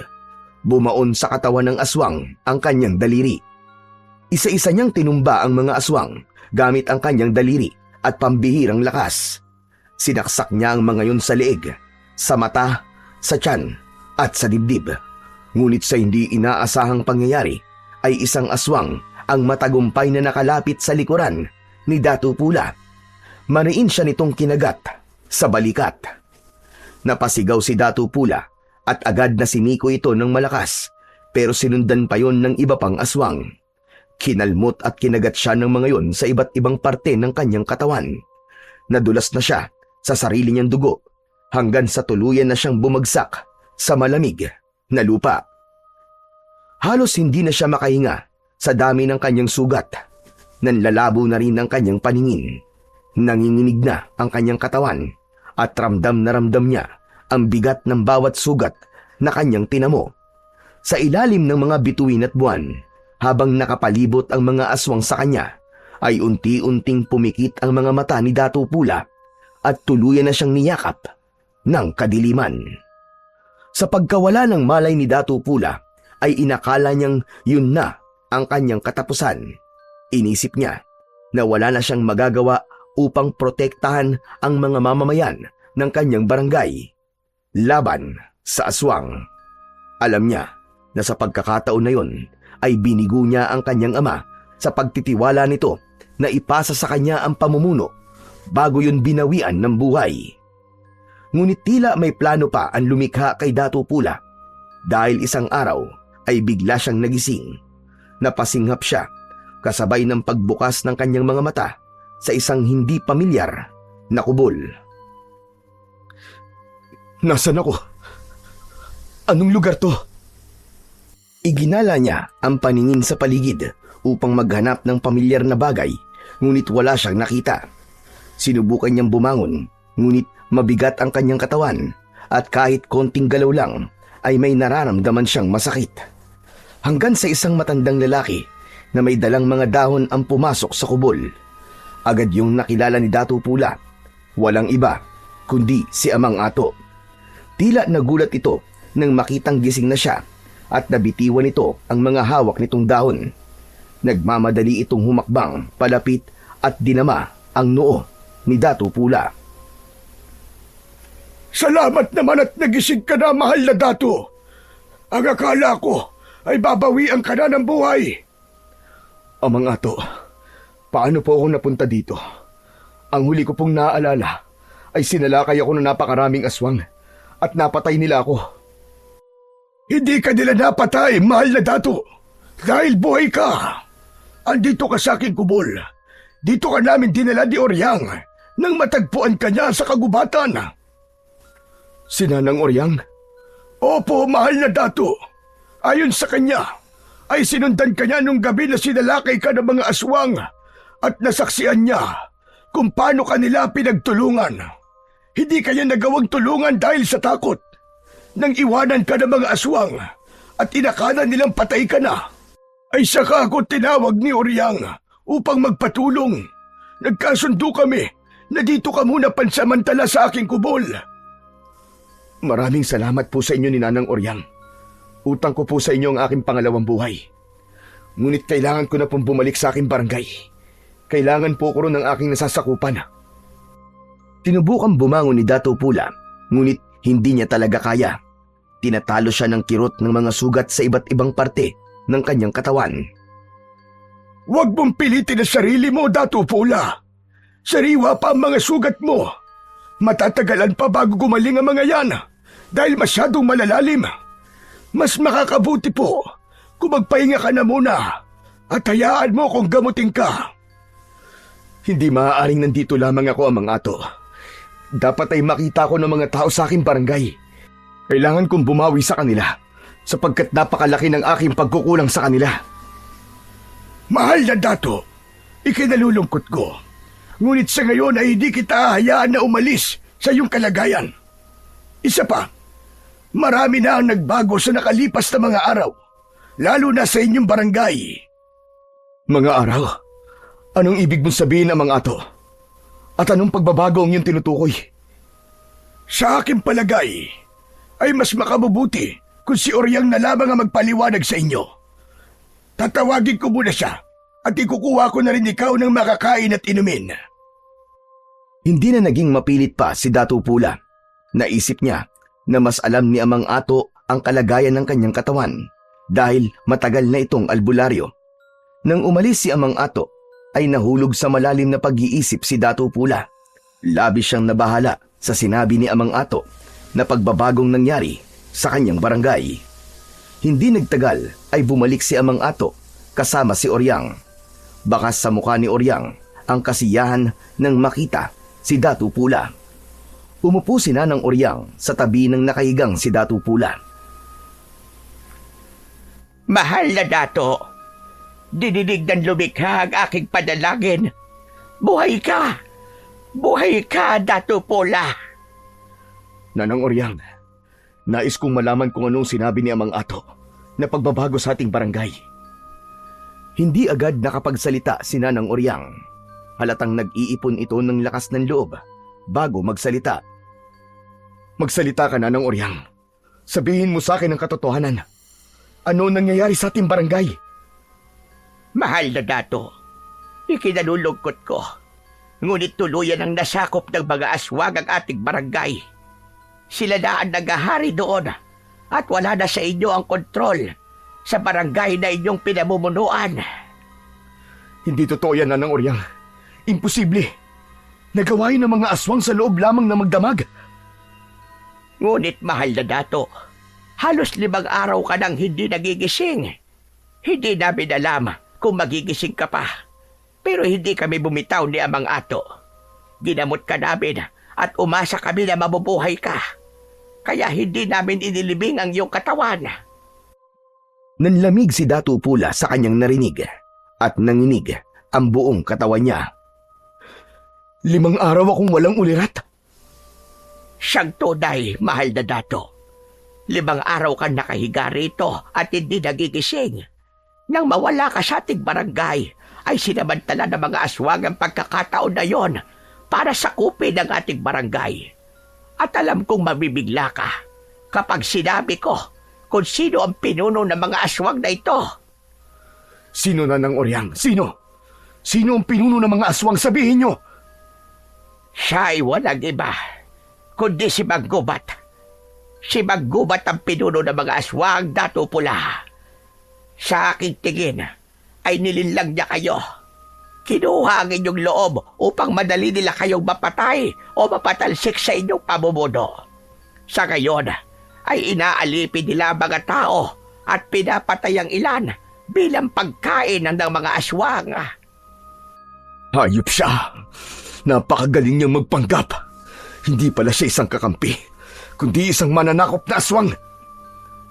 Bumaon sa katawan ng aswang ang kanyang daliri. Isa-isa niyang tinumba ang mga aswang gamit ang kanyang daliri at pambihirang lakas. Sinaksak niya ang mga yon sa leeg, sa mata, sa tiyan at sa dibdib. Ngunit sa hindi inaasahang pangyayari ay isang aswang ang matagumpay na nakalapit sa likuran ni Dato Pula. Mariin siya nitong kinagat sa balikat. Napasigaw si Dato Pula at agad na siniko ito ng malakas, pero sinundan pa yon ng iba pang aswang. Kinalmot at kinagat siya ng mga yon sa iba't ibang parte ng kanyang katawan. Nadulas na siya sa sarili niyang dugo hanggang sa tuluyan na siyang bumagsak sa malamig na lupa. Halos hindi na siya makahinga sa dami ng kanyang sugat. Nanlalabo na rin ang kanyang paningin. Nanginginig na ang kanyang katawan at ramdam na ramdam niya ang bigat ng bawat sugat na kanyang tinamo. Sa ilalim ng mga bituin at buwan, habang nakapalibot ang mga aswang sa kanya, ay unti-unting pumikit ang mga mata ni Dato Pula at tuluyan na siyang niyakap ng kadiliman. Sa pagkawala ng malay ni Dato Pula, ay inakala niyang yun na ang kanyang katapusan. Inisip niya na wala na siyang magagawa upang protektahan ang mga mamamayan ng kanyang barangay laban sa aswang. Alam niya na sa pagkakataon na yun ay binigo niya ang kanyang ama sa pagtitiwala nito na ipasa sa kanya ang pamumuno bago yun binawian ng buhay. Ngunit tila may plano pa ang lumikha kay Dato' Pula dahil isang araw ay bigla siyang nagising. Napasinghap siya kasabay ng pagbukas ng kanyang mga mata sa isang hindi pamilyar na kubol. Nasaan ako? Anong lugar to? Iginala niya ang paningin sa paligid upang maghanap ng pamilyar na bagay, ngunit wala siyang nakita. Sinubukan niyang bumangon, ngunit mabigat ang kanyang katawan at kahit konting galaw lang ay may nararamdaman siyang masakit. Hanggang sa isang matandang lalaki na may dalang mga dahon ang pumasok sa kubol. Agad yung nakilala ni Dato' Pula. Walang iba kundi si Amang Ato. Tila nagulat ito nang makitang gising na siya at nabitiwan nito ang mga hawak nitong dahon. Nagmamadali itong humakbang palapit at dinama ang noo ni Dato' Pula. Salamat naman at nagising ka na, mahal na Dato. Ang akala ko ay babawian ka na ng buhay. Amang Ato, paano po ako napunta dito? Ang huli ko pong naaalala ay sinalakay ako ng napakaraming aswang at napatay nila ako. Hindi ka nila napatay, mahal na Dato. Dahil buhay ka. Andito ka sa aking kubol. Dito ka namin dinala ni Oryang nang matagpuan ka niya sa kagubatan. Si Nanang Oryang? Opo, mahal na Dato. Ayon sa kanya, ay sinundan ka niya nung gabi na sinalakay ka ng mga aswang at nasaksihan niya kung paano kanila pinagtulungan. Hindi kanya nagawang tulungan dahil sa takot. Nang iwanan ka ng mga aswang at inakala nilang patay ka na, ay saka ako tinawag ni Oryang upang magpatulong. Nagkasundo kami na dito ka muna pansamantala sa aking kubol. Maraming salamat po sa inyo ni Nanang Oryang. Utang ko po sa inyo ang aking pangalawang buhay. Ngunit kailangan ko na pong bumalik sa aking barangay. Kailangan po ko rin ng aking nasasakupan. Tinubukang bumangon ni Dato' Pula, ngunit hindi niya talaga kaya. Tinatalo siya ng kirot ng mga sugat sa iba't ibang parte ng kanyang katawan. Huwag mong pilitin ang sarili mo, Dato' Pula. Sariwa pa ang mga sugat mo. Matatagalan pa bago gumaling ang mga yan dahil masyadong malalalim. Mas makakabuti po kung magpahinga ka na muna at hayaan mo kung gamutin ka. Hindi maaaring nandito lamang ako, Amang Ato. Dapat ay makita ko ng mga tao sa aking barangay. Kailangan kong bumawi sa kanila sapagkat napakalaki ng aking pagkukulang sa kanila. Mahal na Dato, ikinalulungkot ko. Ngunit sa ngayon ay hindi kita hayaan na umalis sa iyong kalagayan. Isa pa, marami na ang nagbago sa nakalipas na mga araw, lalo na sa inyong barangay. Mga araw? Anong ibig mong sabihin, Amang Ato? At anong pagbabago ang iyong tinutukoy? Sa aking palagay, ay mas makabubuti kung si Oryang na lamang ang magpaliwanag sa inyo. Tatawagin ko muna siya at ikukuha ko na rin ikaw ng makakain at inumin. Hindi na naging mapilit pa si Dato' Pula. Naisip niya na mas alam ni Amang Ato ang kalagayan ng kanyang katawan dahil matagal na itong albularyo. Nang umalis si Amang Ato, ay nahulog sa malalim na pag-iisip si Dato' Pula. Labis siyang nabahala sa sinabi ni Amang Ato na pagbabagong nangyari sa kanyang barangay. Hindi nagtagal ay bumalik si Amang Ato kasama si Oryang. Bakas sa mukha ni Oryang ang kasiyahan nang makita si Dato' Pula. Umupo si Nanang Oryang sa tabi ng nakahigang si Dato' Pula. Mahal na Dato, dinidig ng lumikha ang aking panalangin. Buhay ka! Buhay ka, Dato' Pula! Nanang Oryang, nais kong malaman kung anong sinabi ni Amang Ato na pagbabago sa ating barangay. Hindi agad nakapagsalita si Nanang Oryang. Halatang nag-iipon ito ng lakas ng loob bago magsalita. Magsalita ka, Nanang Oryang. Sabihin mo sa akin ang katotohanan. Ano nangyayari sa ating barangay? Mahal na Dato, ikinalulungkot ko. Ngunit tuluyan ang nasakop ng mga aswang ang ating barangay. Sila na ang nagahari doon at wala na sa inyo ang kontrol sa barangay na inyong pinamumunuan. Hindi totoo yan, Nanang Oryang. Imposible. Nagawa yun ng mga aswang sa loob lamang na magdamag. Ngunit mahal na dato, halos 5 araw ka nang hindi nagigising. Hindi namin alam kung magigising ka pa. Pero hindi kami bumitaw ni Amang Ato. Ginamot ka namin at umasa kami na mabubuhay ka. Kaya hindi namin inilibing ang iyong katawan. Nanlamig si Dato Pula sa kanyang narinig at nanginig ang buong katawan niya. 5 araw akong walang ulirat. Siyang tunay, mahal na dato. 5 araw kang nakahiga rito at hindi nagigising. Nang mawala ka sa ating barangay, ay sinamantala ng mga aswang ang pagkakataon na yon para sakupin ang ating barangay. At alam kong mabibigla ka kapag sinabi ko kung sino ang pinuno ng mga aswang na ito. Sino, Nanang Oryang? Sino? Sino ang pinuno ng mga aswang? Sabihin nyo! Siya ay walang iba, kundi si Maggubat. Si Maggubat ang pinuno ng mga aswang, Dato Pula. Sa aking tingin, ay nilinlang niya kayo. Kinuha ang inyong loob upang madali nila kayong mapatay o mapatalsik sa inyong pamumuno. Sa ngayon, ay inaalipin nila ang mga tao at pinapatay ang ilan bilang pagkain ng mga aswang. Hayop siya! Napakagaling niyang magpanggap. Hindi pala siya isang kakampi, kundi isang mananakop na aswang.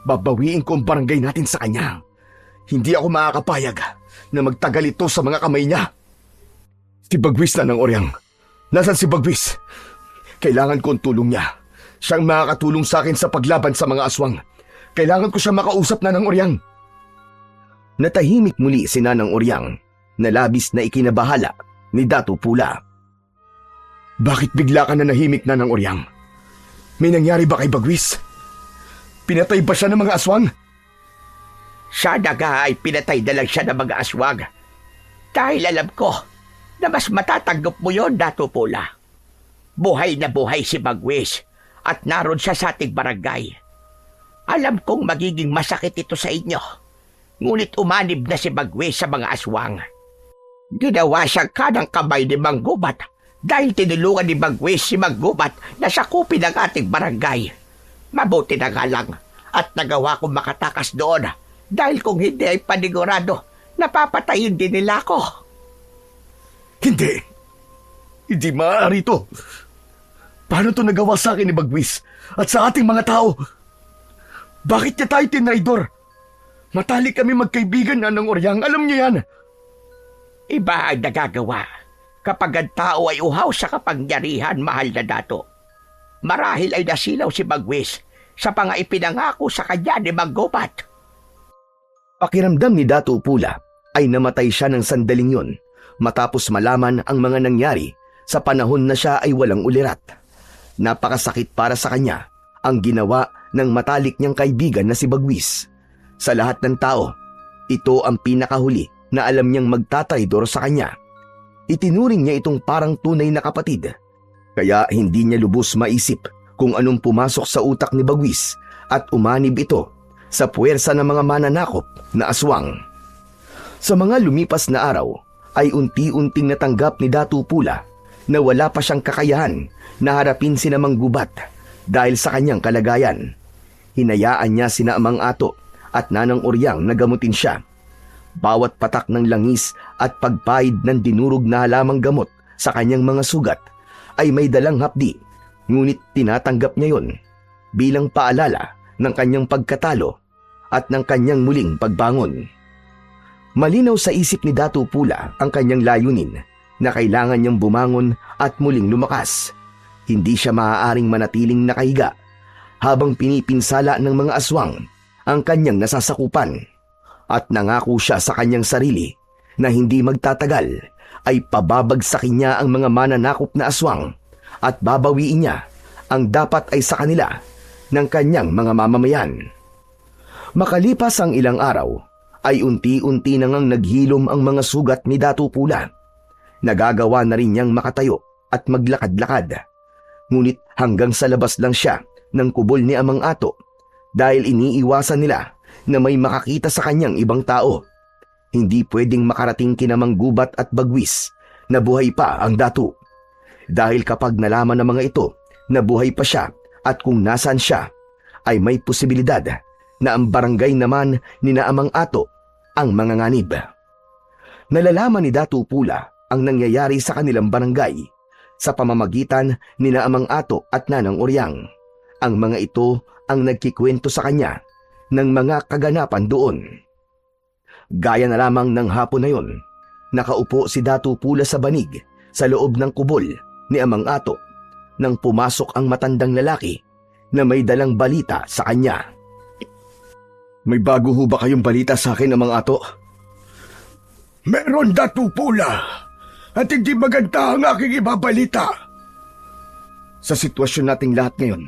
Babawiin ko ang barangay natin sa kanya. Hindi ako makakapayag na magtagal ito sa mga kamay niya. Si Bagwis, Nanang Oryang. Nasaan si Bagwis? Kailangan ko ang tulong niya. Siyang makakatulong sa akin sa paglaban sa mga aswang. Kailangan ko siya makausap, Nanang Oryang. Natahimik muli si Nanang Oryang na labis na ikinabahala ni Dato Pula. Bakit bigla ka na nahimik, Nanang Oryang? May nangyari ba kay Bagwis? Pinatay ba siya ng mga aswang? Sana nga ay pinatay na lang siya ng mga aswang. Dahil alam ko na mas matatanggap mo yon, Dato Pula. Buhay na buhay si Bagwis at naroon siya sa ating barangay. Alam kong magiging masakit ito sa inyo. Ngunit umanib na si Bagwis sa mga aswang. Ginawa siyang kanang kamay ni Manggubat dahil tinulungan ni Bagwis si Manggubat na sakupin ang ating barangay. Mabuti na nga lang at nagawa kong makatakas doon dahil kung hindi ay panigurado, napapatayin din nila ako. Hindi. Hindi maaari ito. Paano ito nagawa sa akin ni Bagwis at sa ating mga tao? Bakit niya tayo tinraidor? Matalik kami magkaibigan, Nanang Oryang. Alam niyo yan. Iba ang nagagawa kapag ang tao ay uhaw sa kapangyarihan, mahal na dato. Marahil ay nasilaw si Bagwis sa ipinangako sa kanya ni Manggubat. Pakiramdam ni Dato Pula ay namatay siya ng sandaling yun matapos malaman ang mga nangyari sa panahon na siya ay walang ulirat. Napakasakit para sa kanya ang ginawa ng matalik niyang kaibigan na si Bagwis. Sa lahat ng tao, ito ang pinakahuli na alam niyang magtatraidor sa kanya. Itinuring niya itong parang tunay na kapatid. Kaya hindi niya lubos maisip kung anong pumasok sa utak ni Bagwis at umanib ito sa puwersa ng mga mananakop na aswang. Sa mga lumipas na araw ay unti-unting natanggap ni Dato Pula na wala pa siyang kakayahan na harapin sina Manggubat dahil sa kanyang kalagayan. Hinayaan niya sina Amang Ato at Nanang Oryang na gamutin siya. Bawat patak ng langis at pagpahid ng dinurog na halamang gamot sa kanyang mga sugat ay may dalang hapdi, ngunit tinatanggap niya yon bilang paalala ng kanyang pagkatalo at ng kanyang muling pagbangon. Malinaw sa isip ni Dato Pula ang kanyang layunin na kailangan niyang bumangon at muling lumakas. Hindi siya maaaring manatiling nakahiga habang pinipinsala ng mga aswang ang kanyang nasasakupan. At nangako siya sa kanyang sarili na hindi magtatagal ay pababagsakin niya ang mga mananakop na aswang at babawiin niya ang dapat ay sa kanila ng kanyang mga mamamayan. Makalipas ang ilang araw, ay unti-unti na ngang naghilom ang mga sugat ni Dato Pula. Nagagawa na rin niyang makatayo at maglakad-lakad. Ngunit hanggang sa labas lang siya ng kubol ni Amang Ato dahil iniiwasan nila na may makakita sa kanyang ibang tao. Hindi pwedeng makarating kina Manggubat at Bagwis na buhay pa ang dato. Dahil kapag nalaman ng mga ito na buhay pa siya at kung nasaan siya, ay may posibilidad na ang barangay naman ni Naamang Ato ang manganganib. Nalalaman ni Dato Pula ang nangyayari sa kanilang barangay sa pamamagitan ni Naamang Ato at Nanang Oryang. Ang mga ito ang nagkikwento sa kanya ng mga kaganapan doon. Gaya na lamang ng hapon na yon, nakaupo si Dato Pula sa banig sa loob ng kubol ni Amang Ato nang pumasok ang matandang lalaki na may dalang balita sa kanya. May bago ho ba kayong balita sa akin, Amang Ato? Meron, Dato Pula, at hindi maganda ang aking ibabalita. Sa sitwasyon nating lahat ngayon,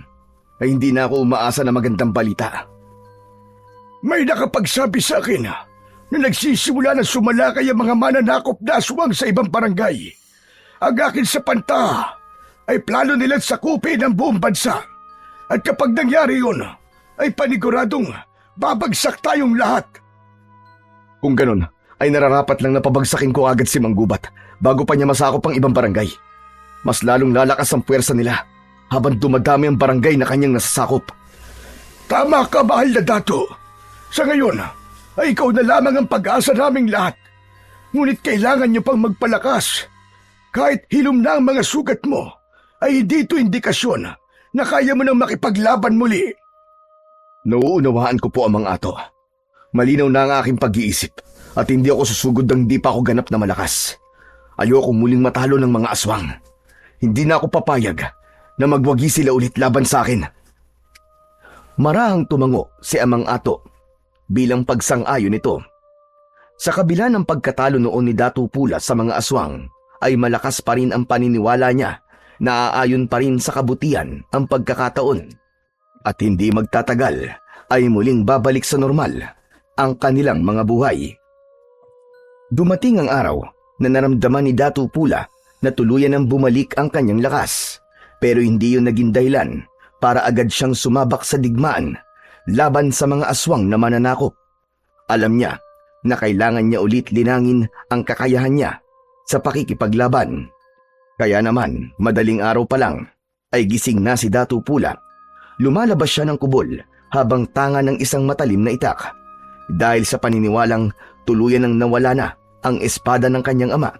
ay hindi na ako umaasa na magandang balita. May nakapagsabi sa akin na nagsisimula na sumalakay ang mga mananakop na aswang sa ibang barangay. Ang akin sa panta ay plano nilang sakupin ang buong bansa. At kapag nangyari yun, ay paniguradong babagsak tayong lahat. Kung ganun, ay nararapat lang na pabagsakin ko agad si Manggubat bago pa niya masakop ang ibang barangay. Mas lalong lalakas ang puwersa nila habang dumadami ang barangay na kanyang nasasakop. Tama ka, mahal na Dato. Sa ngayon, ay ikaw na lamang ang pag-asa naming lahat. Ngunit kailangan niyo pang magpalakas. Kahit hilom na ang mga sugat mo, ay hindi ito indikasyon na kaya mo nang makipaglaban muli. Nauunawaan ko po, Amang Ato. Malinaw na ang aking pag-iisip at hindi ako susugod ng di pa ako ganap na malakas. Ayoko muling matalo ng mga aswang. Hindi na ako papayag na magwagi sila ulit laban sa akin. Marahang tumango si Amang Ato bilang pagsang-ayon nito. Sa kabila ng pagkatalo noon ni Dato Pula sa mga aswang, ay malakas pa rin ang paniniwala niya na aayon pa rin sa kabutihan ang pagkakataon. At hindi magtatagal ay muling babalik sa normal ang kanilang mga buhay. Dumating ang araw na naramdaman ni Dato Pula na tuluyan ang bumalik ang kanyang lakas, pero hindi yun naging dahilan para agad siyang sumabak sa digmaan laban sa mga aswang na mananakop. Alam niya na kailangan niya ulit linangin ang kakayahan niya sa pakikipaglaban. Kaya naman, madaling araw pa lang, ay gising na si Dato Pula. Lumalabas siya ng kubol habang tanga ng isang matalim na itak. Dahil sa paniniwalang tuluyan nang nawala na ang espada ng kanyang ama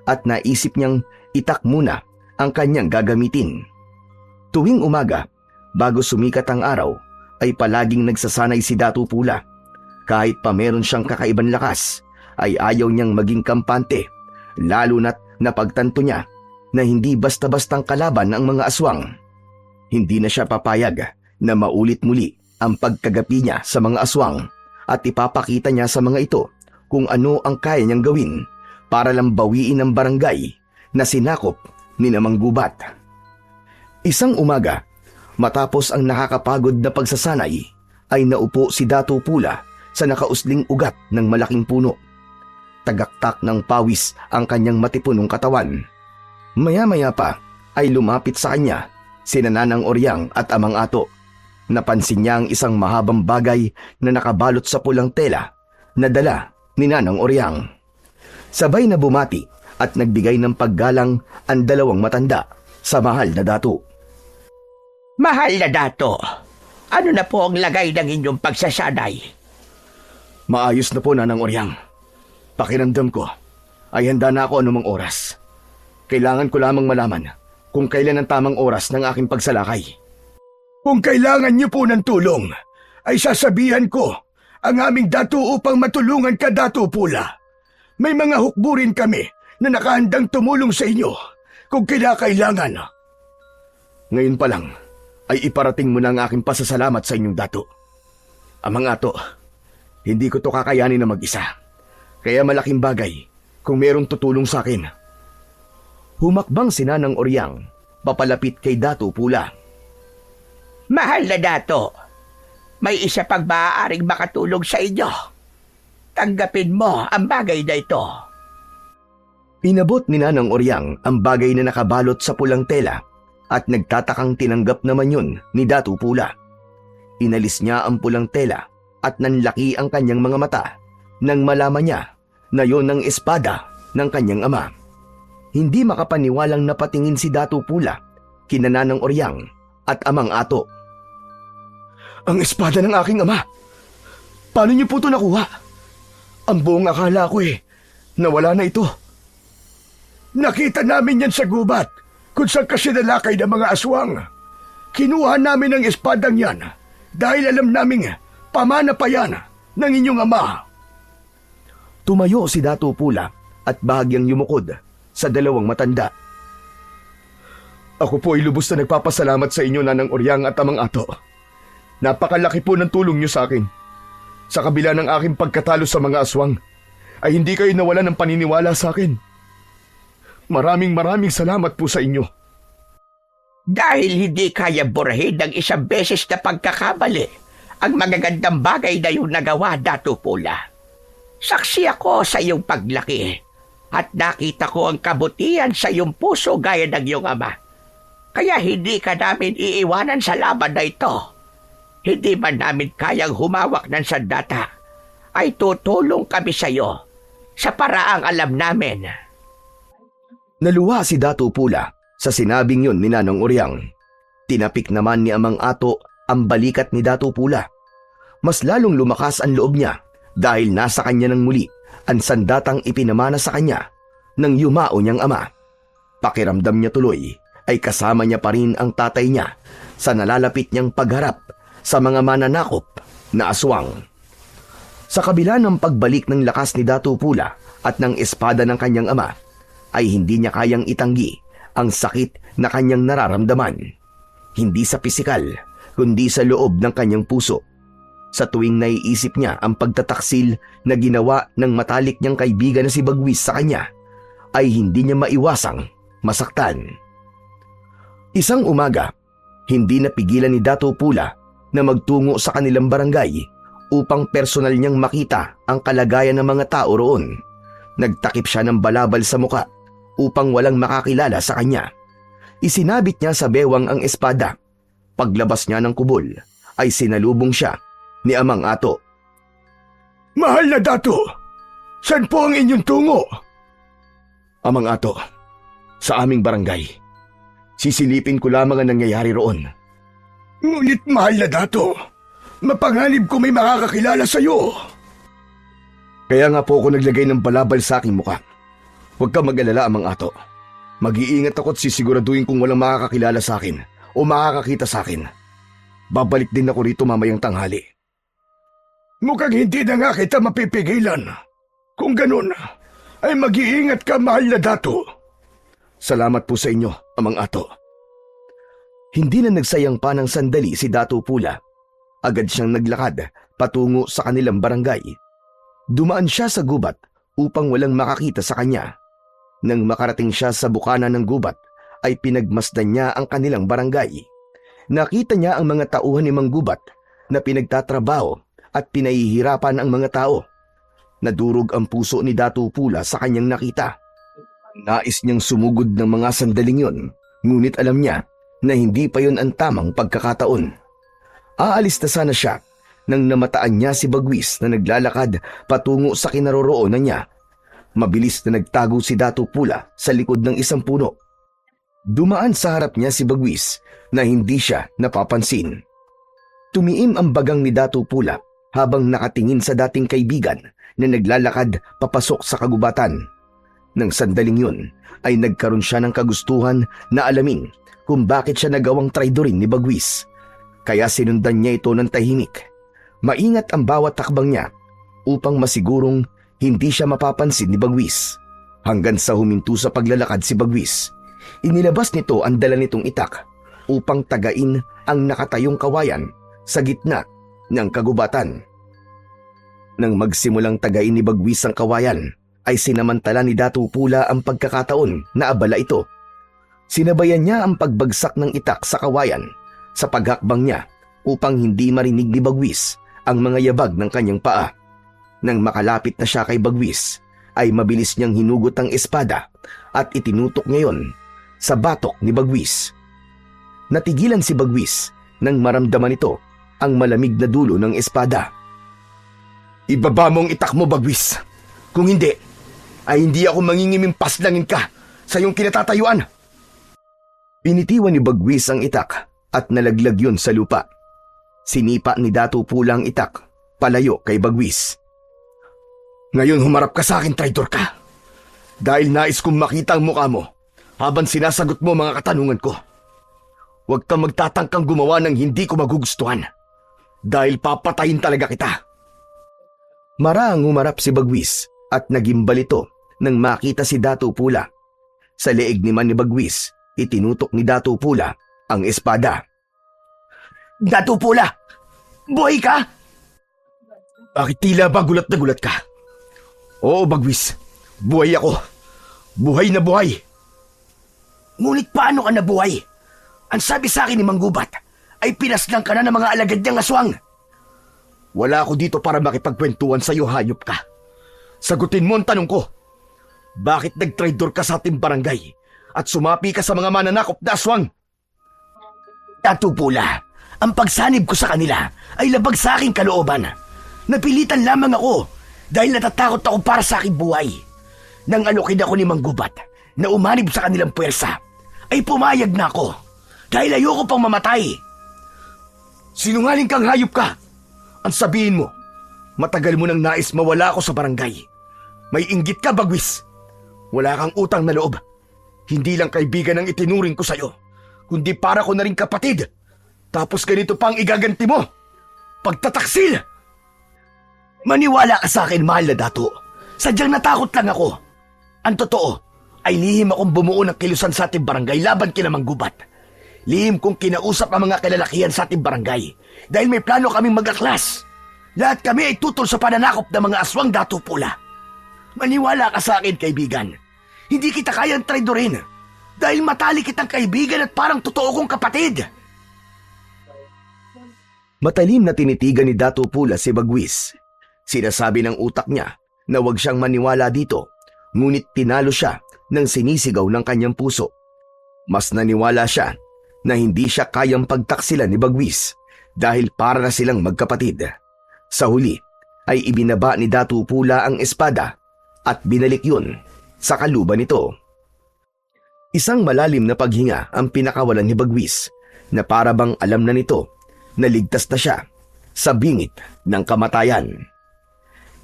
at naisip niyang itak muna ang kanyang gagamitin. Tuwing umaga, bago sumikat ang araw, ay palaging nagsasanay si Dato Pula. Kahit pa meron siyang kakaibang lakas, ay ayaw niyang maging kampante, lalo na't napagtanto niya na hindi basta-bastang kalaban ang mga aswang. Hindi na siya papayag na maulit muli ang pagkagapi niya sa mga aswang at ipapakita niya sa mga ito kung ano ang kaya niyang gawin para lang bawiin ang barangay na sinakop ni Manggubat. Isang umaga, matapos ang nakakapagod na pagsasanay, ay naupo si Dato Pula sa nakausling ugat ng malaking puno. Tagaktak ng pawis ang kanyang matipunong katawan. Maya-maya pa ay lumapit sa kanya si Nanang Oryang at Amang Ato. Napansin niya ang isang mahabang bagay na nakabalot sa pulang tela na dala ni Nanang Oryang. Sabay na bumati at nagbigay ng paggalang ang dalawang matanda sa mahal na dato. Mahal na Dato, ano na po ang lagay ng inyong pagsasanay? Maayos na po, Nanang Oryang. Pakiramdam ko ay handa na ako anumang oras. Kailangan ko lamang malaman kung kailan ang tamang oras ng aking pagsalakay. Kung kailangan niyo po ng tulong, ay sasabihan ko ang aming dato upang matulungan ka, Dato Pula. May mga hukburin kami na nakahandang tumulong sa inyo kung kinakailangan. Ngayon pa lang ay iparating mo na ang aking pasasalamat sa inyong dato. Amang Ato, hindi ko to kakayanin na mag-isa. Kaya malaking bagay kung merong tutulong sa akin. Humakbang si Nanang Oryang papalapit kay Dato Pula. Mahal na Dato, may isa pang maaaring makatulong sa inyo. Tanggapin mo ang bagay na ito. Inabot ni Nanang Oryang ang bagay na nakabalot sa pulang tela at nagtatakang tinanggap naman yun ni Dato Pula. Inalis niya ang pulang tela at nanlaki ang kanyang mga mata nang malaman niya na yon ang espada ng kanyang ama. Hindi makapaniwalang napatingin si Datu Pula kina Nanang Oryang at Amang Ato. Ang espada ng aking ama! Paano niyo po ito nakuha? Ang buong akala ko nawala na ito. Nakita namin yan sa gubat kung saan kasi nalakay ng mga aswang. Kinuha namin ang espadang yan dahil alam naming pamana pa yan ng inyong ama. Tumayo si Datu Pula at bahagyang yumukod sa dalawang matanda. Ako po ay lubos na nagpapasalamat sa inyo, Nanang Oryang at Amang Ato. Napakalaki po ng tulong niyo sa akin. Sa kabila ng aking pagkatalo sa mga aswang, ay hindi kayo nawalan ng paniniwala sa akin. Maraming salamat po sa inyo. Dahil hindi kaya burahin ng isang beses na pagkakamali ang magagandang bagay na yung nagawa, Datu Pula. Saksi ako sa iyong paglaki at nakita ko ang kabutihan sa iyong puso gaya ng iyong ama. Kaya hindi ka namin iiwanan sa laban na ito. Hindi man namin kayang humawak ng sandata, ay tutulong kami sa iyo sa paraang alam namin. Naluha si Datu Pula sa sinabing yon ni Nanang Oryang. Tinapik naman ni Amang Ato ang balikat ni Datu Pula. Mas lalong lumakas ang loob niya dahil nasa kanya ng muli ang sandatang ipinamana sa kanya ng yumao niyang ama. Pakiramdam niya tuloy ay kasama niya pa rin ang tatay niya sa nalalapit niyang pagharap sa mga mananakop na aswang. Sa kabila ng pagbalik ng lakas ni Datu Pula at ng espada ng kanyang ama, ay hindi niya kayang itanggi ang sakit na kanyang nararamdaman. Hindi sa pisikal, kundi sa loob ng kanyang puso. Sa tuwing naiisip niya ang pagtataksil na ginawa ng matalik niyang kaibigan na si Bagwis sa kanya, ay hindi niya maiwasang masaktan. Isang umaga, hindi napigilan ni Datu Pula na magtungo sa kanilang barangay upang personal niyang makita ang kalagayan ng mga tao roon. Nagtakip siya ng balabal sa muka upang walang makakilala sa kanya. Isinabit niya sa bewang ang espada. Paglabas niya ng kubol, ay sinalubong siya ni Amang Ato. Mahal na Datu, saan po ang inyong tungo? Amang Ato, sa aming barangay. Sisilipin ko lamang ang nangyayari roon. Ngunit mahal na Datu, mapanganib ko may makakakilala sa iyo. Kaya nga po ako naglagay ng balabal sa aking muka. Huwag kang mag-alala, Amang Ato. Mag-iingat ako at sisiguraduhin kung walang makakakilala sa akin o makakakita sa akin. Babalik din ako rito mamayang tanghali. Mukhang hindi na nga kita mapipigilan. Kung ganun, ay mag-iingat ka, mahal na Datu. Salamat po sa inyo, Amang Ato. Hindi na nagsayang pa ng sandali si Datu Pula. Agad siyang naglakad patungo sa kanilang barangay. Dumaan siya sa gubat upang walang makakita sa kanya. Nang makarating siya sa bukana ng gubat, ay pinagmasdan niya ang kanilang barangay. Nakita niya ang mga tauhan ni Mang Gubat na pinagtatrabaho at pinahihirapan ang mga tao. Nadurog ang puso ni Datu Pula sa kanyang nakita. Nais niyang sumugod ng mga sandaling yon, ngunit alam niya na hindi pa yon ang tamang pagkakataon. Aalis na sana siya nang namataan niya si Bagwis na naglalakad patungo sa kinaroroonan niya. Mabilis na nagtago si Datu Pula sa likod ng isang puno. Dumaan sa harap niya si Bagwis na hindi siya napapansin. Tumiim ang bagang ni Datu Pula habang nakatingin sa dating kaibigan na naglalakad papasok sa kagubatan. Nang sandaling yun ay nagkaroon siya ng kagustuhan na alamin kung bakit siya nagawang traidorin ni Bagwis. Kaya sinundan niya ito ng tahimik. Maingat ang bawat takbang niya upang masigurong hindi siya mapapansin ni Bagwis. Hanggang sa huminto sa paglalakad si Bagwis, inilabas nito ang dala nitong itak upang tagain ang nakatayong kawayan sa gitna ng kagubatan. Nang magsimulang tagain ni Bagwis ang kawayan, ay sinamantala ni Datu Pula ang pagkakataon na abala ito. Sinabayan niya ang pagbagsak ng itak sa kawayan sa paghakbang niya upang hindi marinig ni Bagwis ang mga yabag ng kanyang paa. Nang makalapit na siya kay Bagwis, ay mabilis niyang hinugot ang espada at itinutok ngayon sa batok ni Bagwis. Natigilan si Bagwis nang maramdaman ito ang malamig na dulo ng espada. Ibaba mo ang itak mo, Bagwis. Kung hindi, ay hindi ako mangingiming paslangin ka sa iyong kinatatayuan. Pinitiwan ni Bagwis ang itak at nalaglag yun sa lupa. Sinipa ni Dato Pula ang itak, palayo kay Bagwis. Ngayon humarap ka sa akin, traitor ka. Dahil nais kong makita ang mukha mo habang sinasagot mo mga katanungan ko. Huwag kang magtatangkang gumawa ng hindi ko magugustuhan. Dahil papatayin talaga kita. Maraang humarap si Bagwis at nagimbal ito nang makita si Dato Pula. Sa leeg naman ni Bagwis, itinutok ni Dato Pula ang espada. Dato Pula! Buhay ka? Bakit tila ba gulat na gulat ka? Oo, Bagwis. Buhay ako. Buhay na buhay. Ngunit paano ka nabuhay? Ang sabi sa akin ni Manggubat ay pinaslang ka na ng mga alagad niyang aswang. Wala ako dito para makipagkwentuhan sa iyo, hayop ka. Sagutin mo ang tanong ko. Bakit nag-traitor ka sa ating barangay at sumapi ka sa mga mananakop na aswang? Dato Pula, ang pagsanib ko sa kanila ay labag sa aking kalooban. Napilitan lamang ako dahil natatakot ako para sa aking buhay. Nang alokid ako ni Manggubat na umanib sa kanilang puwersa, ay pumayag na ako dahil ayoko pang mamatay. Sinungaling kang hayop ka. Ang sabihin mo, matagal mo nang nais mawala ako sa barangay. May inggit ka, Bagwis. Wala kang utang na loob. Hindi lang kaibigan ang itinuring ko sa'yo, kundi para ko na rin kapatid. Tapos ganito pang igaganti mo. Pagtataksil! Maniwala ka sa akin, mahal na Dato. Sadyang natakot lang ako. Ang totoo ay lihim akong bumuo ng kilusan sa ating barangay laban kina Manggubat. Lihim kong kinausap ang mga kalalakihan sa ating barangay dahil may plano kaming mag-aklas. Lahat kami ay tutol sa pananakop ng mga aswang, Dato Pula. Maniwala ka sa akin, kaibigan. Hindi kita kayang traidorin dahil matali kitang kaibigan at parang totoo kong kapatid. Matalim na tinitigan ni Dato Pula si Bagwis. Sinasabi ng utak niya na huwag siyang maniwala dito, ngunit tinalo siya ng sinisigaw ng kanyang puso. Mas naniwala siya na hindi siya kayang pagtaksilan ni Bagwis dahil para na silang magkapatid. Sa huli ay ibinaba ni Dato Pula ang espada at binalik yun sa kaluban nito. Isang malalim na paghinga ang pinakawalan ni Bagwis na para bang alam na nito na ligtas na siya sa bingit ng kamatayan.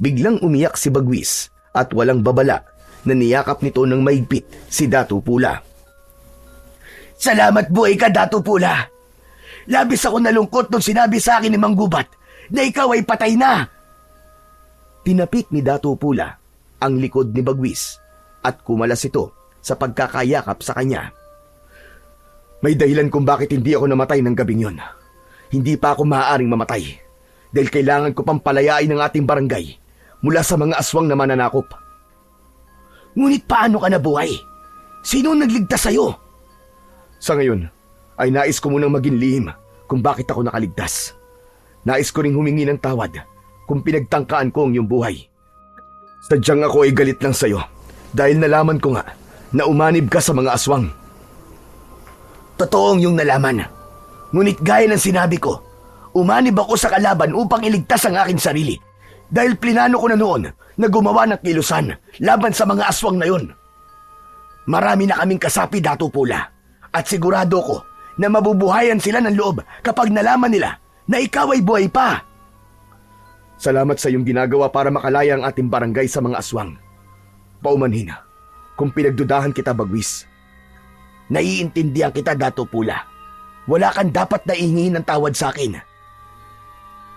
Biglang umiyak si Bagwis at walang babala na niyakap nito ng mahigpit si Dato Pula. Salamat buhay ka, Dato Pula. Labis ako nalungkot nung sinabi sa akin ni Manggubat na ikaw ay patay na. Tinapik ni Dato Pula ang likod ni Bagwis at kumalas ito sa pagkakayakap sa kanya. May dahilan kung bakit hindi ako namatay ng gabing yon. Hindi pa ako maaaring mamatay dahil kailangan ko pang palayain ang ating barangay mula sa mga aswang na mananakop. Ngunit paano ka nabuhay? Sino nagligtas sa'yo? Sa ngayon, ay nais ko munang maging lihim kung bakit ako nakaligtas. Nais ko ring humingi ng tawad kung pinagtangkaan ko ang iyong buhay. Sadyang ako ay galit lang sa'yo dahil nalaman ko nga na umanib ka sa mga aswang. Totoong yung nalaman. Ngunit gaya ng sinabi ko, umanib ako sa kalaban upang iligtas ang aking sarili. Dahil plinano ko na noon na gumawa ng kilusan laban sa mga aswang na yon. Marami na kaming kasapi, Dato Pula. At sigurado ko na mabubuhayan sila ng loob kapag nalaman nila na ikaw ay buhay pa. Salamat sa iyong ginagawa para makalaya ang ating barangay sa mga aswang. Paumanhin kung pinagdudahan kita, Bagwis. Naiintindihan kita, Dato Pula. Wala kang dapat na ihingin ng tawad sa akin.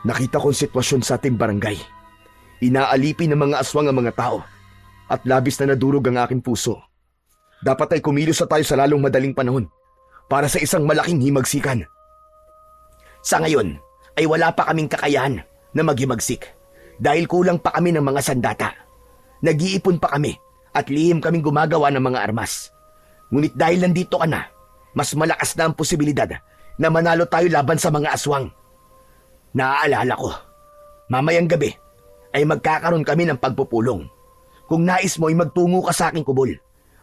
Nakita kong sitwasyon sa ating barangay. Inaalipin ng mga aswang ang mga tao at labis na nadurog ang aking puso. Dapat ay kumilos na tayo sa lalong madaling panahon para sa isang malaking himagsikan. Sa ngayon ay wala pa kaming kakayahan na maghimagsik dahil kulang pa kami ng mga sandata. Nag-iipon pa kami at lihim kaming gumagawa ng mga armas. Ngunit dahil nandito ka na, mas malakas na ang posibilidad na manalo tayo laban sa mga aswang. Naaalala ko, mamayang gabi ay magkakaroon kami ng pagpupulong. Kung nais mo ay magtungo ka sa aking kubol,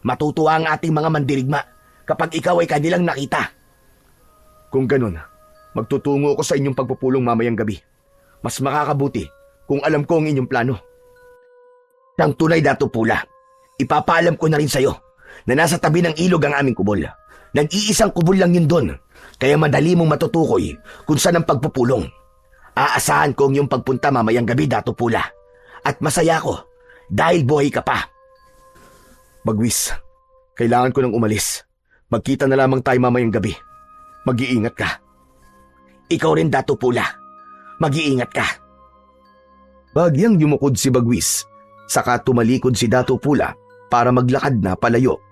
matutuwa ang ating mga mandirigma kapag ikaw ay kanilang nakita. Kung ganun, magtutungo ako sa inyong pagpupulong mamayang gabi. Mas makakabuti kung alam ko ang inyong plano. Ang tunay, Dato Pula, ipapaalam ko na rin sa'yo na nasa tabi ng ilog ang aming kubol. Nag-iisang kubol lang yun doon, kaya madali mong matutukoy kung saan ang pagpupulong. Aasahan ko ang iyong pagpunta mamayang gabi, Dato Pula. At masaya ko dahil buhay ka pa. Bagwis, kailangan ko nang umalis. Magkita na lamang tayo mamayang gabi. Mag-iingat ka. Ikaw rin, Dato Pula. Mag-iingat ka. Bagyang yumukod si Bagwis, saka tumalikod si Dato Pula para maglakad na palayo.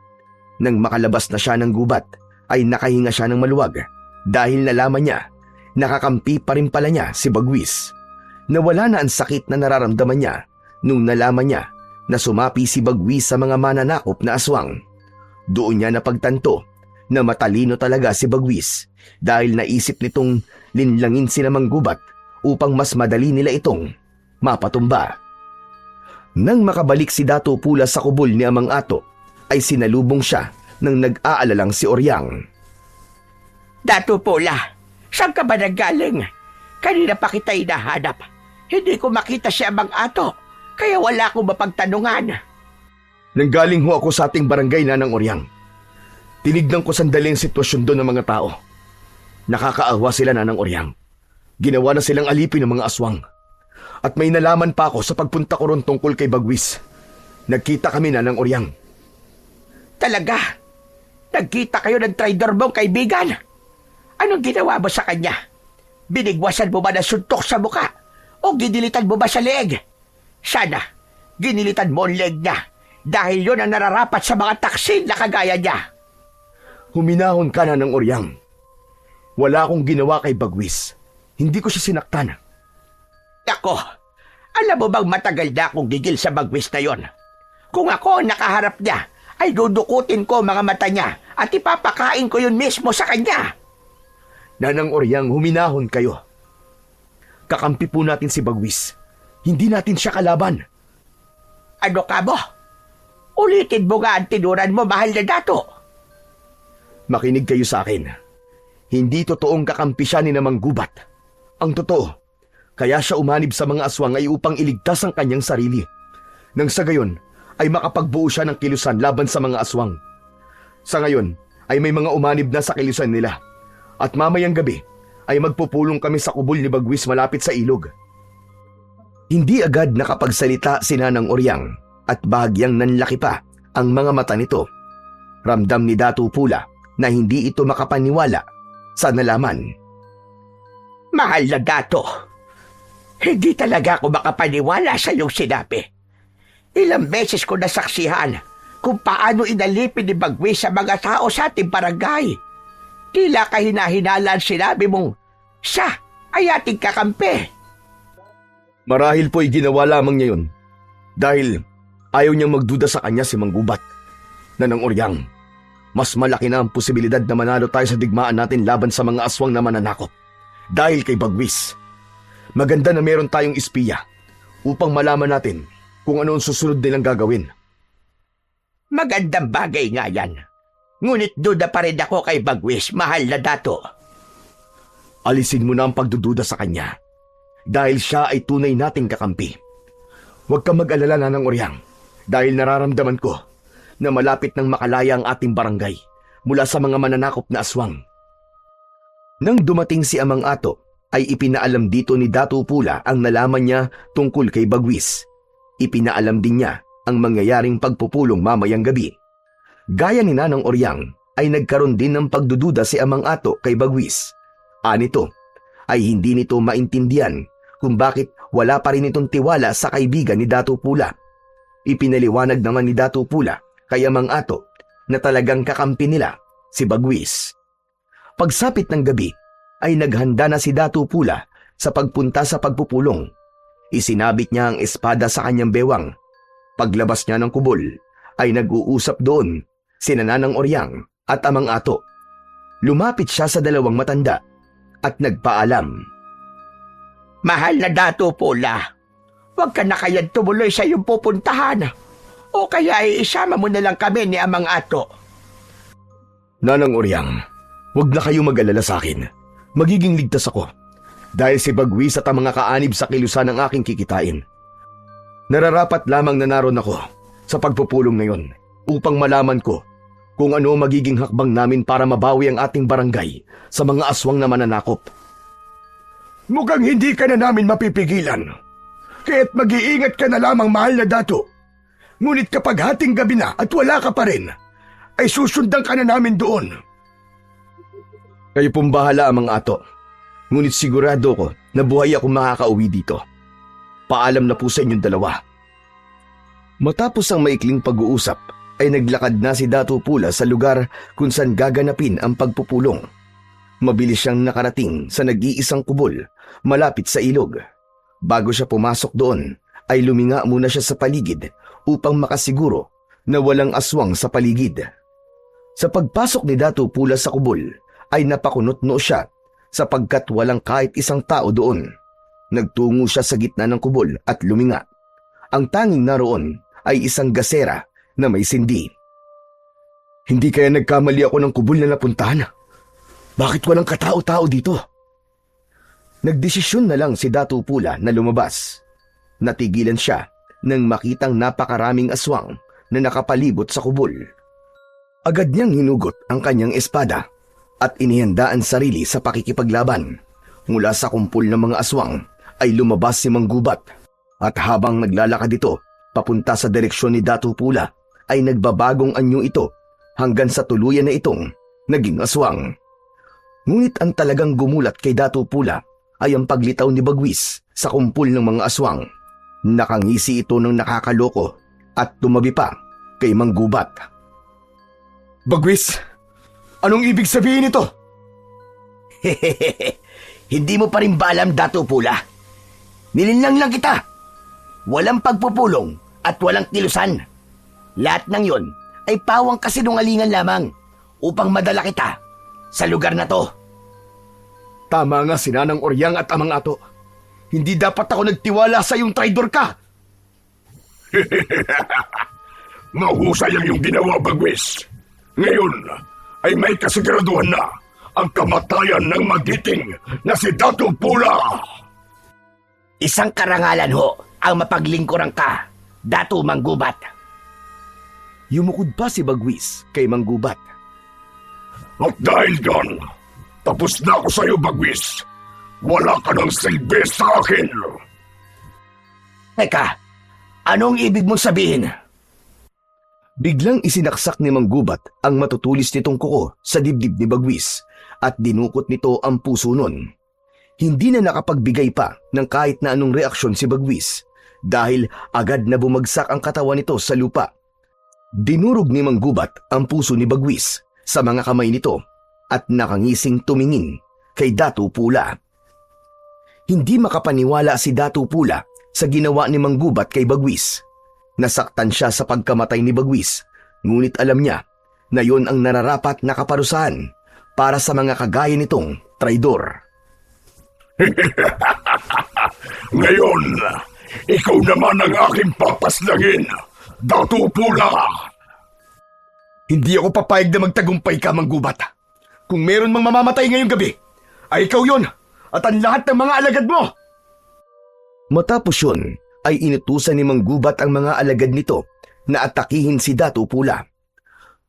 Nang makalabas na siya ng gubat, ay nakahinga siya ng maluwag dahil nalaman niya, nakakampi pa rin pala niya si Bagwis. Nawala na ang sakit na nararamdaman niya nung nalaman niya na sumapi si Bagwis sa mga mananakop na aswang. Doon niya napagtanto na matalino talaga si Bagwis dahil naisip nitong linlangin si Namang Gubat upang mas madali nila itong mapatumba. Nang makabalik si Dato Pula sa kubol ni Amang Ato, ay sinalubong siya ng nag-aalalang si Oryang. Dato Pula, saan ka ba nanggaling? Kanina pa kita hinahanap. Hindi ko makita si Amang Ato, kaya wala akong mapagtanungan. Nanggaling ho ako sa ating barangay, Nanang Oryang. Tinignan ko sandali ang sitwasyon doon ng mga tao. Nakakaawa sila, Nanang Oryang. Ginawa na silang alipin ng mga aswang. At may nalaman pa ako sa pagpunta ko ron tungkol kay Bagwis. Nagkita kami, Nanang Oryang. Talaga? Nagkita kayo ng traidor mong kaibigan? Anong ginawa mo sa kanya? Binigwasan mo ba ng suntok sa muka? O ginilitan mo ba sa leeg? Sana, ginilitan mo ang leeg niya dahil yun ang nararapat sa mga taksil na kagaya niya. Huminahon ka, Nanang Oryang. Wala akong ginawa kay Bagwis. Hindi ko siya sinaktan. Ako, alam mo bang matagal na akong gigil sa Bagwis na yon? Kung ako ang nakaharap niya, ay dudukutin ko mga mata niya at ipapakain ko yun mismo sa kanya. Nanang Oryang, huminahon kayo. Kakampi po natin si Bagwis. Hindi natin siya kalaban. Ano ka mo? Ulitin mo nga ang tinuran mo, mahal na Dato. Makinig kayo sa akin. Hindi totoong kakampi siya ni Namang Gubat. Ang totoo, kaya siya umanib sa mga aswang ay upang iligtas ang kanyang sarili. Nang sa gayon, ay makapagbuo siya ng kilusan laban sa mga aswang. Sa ngayon, ay may mga umanib na sa kilusan nila. At mamayang gabi, ay magpupulong kami sa kubol ni Bagwis malapit sa ilog. Hindi agad nakapagsalita si Nanang Oryang at bahagyang nanlaki pa ang mga mata nito. Ramdam ni Dato Pula na hindi ito makapaniwala sa nalaman. Mahal na Dato, hindi talaga ako makapaniwala sa iyong sinabi. Ilang beses ko nasaksihan kung paano inalipin ni Bagwis sa mga tao sa ating barangay. Tila kahina-hinala ang sinabi mong, siya ay ating kakampi. Marahil po'y ginawa lamang niya yun dahil ayaw niyang magduda sa kanya si Mang Gubat. Nanang Oryang, mas malaki na ang posibilidad na manalo tayo sa digmaan natin laban sa mga aswang na mananakop dahil kay Bagwis. Maganda na meron tayong espiya upang malaman natin kung ano ang susunod nilang gagawin. Magandang bagay nga yan. Ngunit duda pa rin ako kay Bagwis, mahal na Dato. Alisin mo na ang pagdududa sa kanya dahil siya ay tunay nating kakampi. Huwag kang mag-alala, Nanang Oryang, dahil nararamdaman ko na malapit nang makalaya ang ating barangay mula sa mga mananakop na aswang. Nang dumating si Amang Ato, ay ipinaalam dito ni Dato Pula ang nalaman niya tungkol kay Bagwis. Ipinaalam din niya ang mangyayaring pagpupulong mamayang gabi. Gaya ni Nanang Oryang, ay nagkaroon din ng pagdududa si Amang Ato kay Bagwis. Anito, ay hindi nito maintindihan kung bakit wala pa rin itong tiwala sa kaibigan ni Dato Pula. Ipinaliwanag naman ni Dato Pula kay Amang Ato na talagang kakampi nila si Bagwis. Pagsapit ng gabi, ay naghanda na si Dato Pula sa pagpunta sa pagpupulong. Isinabit niya ang espada sa kanyang bewang. Paglabas niya ng kubol, ay nag-uusap doon sina Nanang Oryang at Amang Ato. Lumapit siya sa dalawang matanda at nagpaalam. Mahal na Dato Pula, huwag ka na kayang tumuloy sa iyong pupuntahan. O kaya ay isama mo na lang kami ni Amang Ato. Nanang Oryang, huwag na kayo mag-alala sa akin. Magiging ligtas ako. Dahil si Bagwis at ang mga kaanib sa kilusan ang aking kikitain. Nararapat lamang na naroon ako sa pagpupulong na yon upang malaman ko kung ano magiging hakbang namin para mabawi ang ating barangay sa mga aswang na mananakop. Mukhang hindi ka na namin mapipigilan. Kaya't mag-iingat ka na lamang, mahal na dato. Ngunit kapag hating gabi na at wala ka pa rin, ay susundan ka na namin doon. Kayo pong bahala, Amang Ato. Ngunit sigurado ko na buhay ako makakauwi dito. Paalam na po sa inyong dalawa. Matapos ang maikling pag-uusap, ay naglakad na si Dato Pula sa lugar kung saan gaganapin ang pagpupulong. Mabilis siyang nakarating sa nag-iisang kubol malapit sa ilog. Bago siya pumasok doon, ay luminga muna siya sa paligid upang makasiguro na walang aswang sa paligid. Sa pagpasok ni Dato Pula sa kubol, ay napakunot-no siya sapagkat walang kahit isang tao doon. Nagtungo siya sa gitna ng kubol at luminga. Ang tanging naroon ay isang gasera na may sindi. Hindi kaya nagkamali ako ng kubol na napuntahan? Bakit walang katao-tao dito? Nagdesisyon na lang si Dato Pula na lumabas. Natigilan siya nang makitang napakaraming aswang na nakapalibot sa kubol. Agad niyang hinugot ang kanyang espada at inihandaan sarili sa pakikipaglaban. Mula sa kumpul ng mga aswang ay lumabas si Mang Gubat at habang naglalakad ito papunta sa direksyon ni Dato Pula ay nagbabagong anyo ito hanggang sa tuluyan na itong naging aswang. Ngunit ang talagang gumulat kay Dato Pula ay ang paglitaw ni Bagwis sa kumpul ng mga aswang. Nakangisi ito ng nakakaloko at tumabi pa kay Mang Gubat. Bagwis, anong ibig sabihin nito? Hindi mo pa rin ba alam, Dato Pula? Nilinlang lang kita. Walang pagpupulong at walang kilusan. Lahat ng yon ay pawang kasinungalingan lamang upang madala kita sa lugar na to. Tama nga si Nanang Oryang at Amang Ato. Hindi dapat ako nagtiwala sa iyong traidor ka. Mahusay ang iyong ginawa, Bagwis. Ngayon ay may kasiguraduhan na ang kamatayan ng magiting na si Dato Pula. Isang karangalan ho ang mapaglingkuran ka, Dato Mang Gubat. Yumukod pa si Bagwis kay Mang Gubat. At dahil doon, tapos na ako sa iyo, Bagwis. Wala ka ng silbi sa akin. Teka, anong ibig mong sabihin? Biglang isinaksak ni Mang Gubat ang matutulis nitong kuko sa dibdib ni Bagwis at dinukot nito ang puso nun. Hindi na nakapagbigay pa ng kahit na anong reaksyon si Bagwis dahil agad na bumagsak ang katawan nito sa lupa. Dinurog ni Mang Gubat ang puso ni Bagwis sa mga kamay nito at nakangising tumingin kay Dato Pula. Hindi makapaniwala si Dato Pula sa ginawa ni Mang Gubat kay Bagwis. Nasaktan siya sa pagkamatay ni Bagwis, ngunit alam niya na yon ang nararapat na kaparusahan para sa mga kagaya nitong traidor. Ngayon, ikaw naman ang aking papaslangin, Dato Pula. Hindi ako papayag na magtagumpay ka, Mang Gubat. Kung meron mang mamamatay ngayong gabi, ay ikaw yon at ang lahat ng mga alagad mo. Matapos yun, ay inutusan ni Mang Gubat ang mga alagad nito na atakihin si Dato Pula.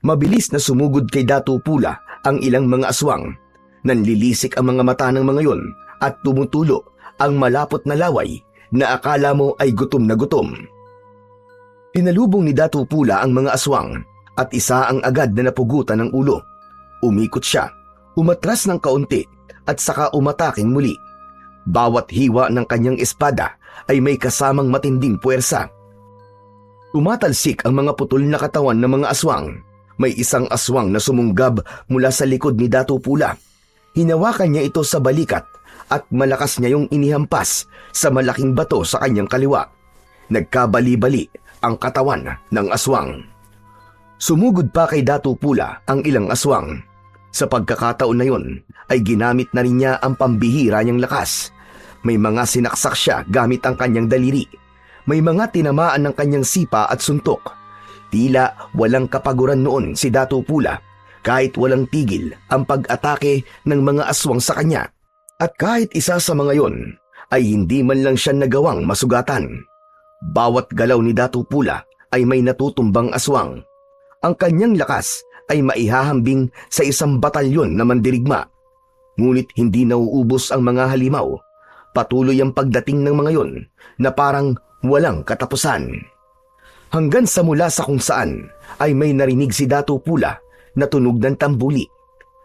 Mabilis na sumugod kay Dato Pula ang ilang mga aswang. Nanlilisik ang mga mata ng mga yon at tumutulo ang malapot na laway na akala mo ay gutom na gutom. Tinalubong ni Dato Pula ang mga aswang at isa ang agad na napugutan ng ulo. Umikot siya, umatras ng kaunti at saka umataking muli. Bawat hiwa ng kanyang espada ay may kasamang matinding puwersa. Tumatalsik ang mga putol na katawan ng mga aswang. May isang aswang na sumunggab mula sa likod ni Dato Pula. Hinawakan niya ito sa balikat at malakas niya yung inihampas sa malaking bato sa kanyang kaliwa. Nagkabali-bali ang katawan ng aswang. Sumugod pa kay Dato Pula ang ilang aswang. Sa pagkakataon na yon ay ginamit na rin niya ang pambihira niyang lakas. May mga sinaksak siya gamit ang kanyang daliri. May mga tinamaan ng kanyang sipa at suntok. Tila walang kapaguran noon si Dato Pula kahit walang tigil ang pag-atake ng mga aswang sa kanya. At kahit isa sa mga yon ay hindi man lang siya nagawang masugatan. Bawat galaw ni Datu Pula ay may natutumbang aswang. Ang kanyang lakas ay maihahambing sa isang batalyon na mandirigma. Ngunit hindi nauubos ang mga halimaw. Patuloy ang pagdating ng mga yon na parang walang katapusan. Hanggang sa mula sa kung saan ay may narinig si Datu Pula na tunog ng tambuli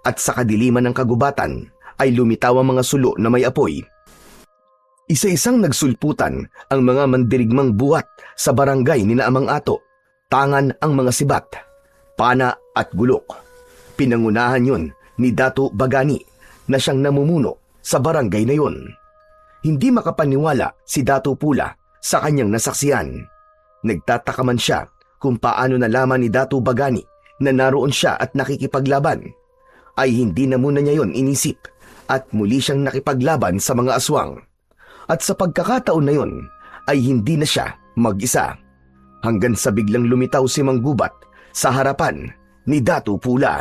at sa kadiliman ng kagubatan ay lumitaw ang mga sulo na may apoy. Isa-isang nagsulputan ang mga mandirigmang buhat sa barangay ni Amang Ato. Tangan ang mga sibat, pana at gulok. Pinangunahan yun ni Datu Bagani na siyang namumuno sa barangay na yun. Hindi makapaniwala si Datu Pula sa kanyang nasaksihan. Nagtataka man siya kung paano nalaman ni Datu Bagani na naroon siya at nakikipaglaban. Ay hindi na muna niya yon inisip at muli siyang nakipaglaban sa mga aswang. At sa pagkakataon na yon ay hindi na siya mag-isa. Hanggang sa biglang lumitaw si Manggubat sa harapan ni Datu Pula.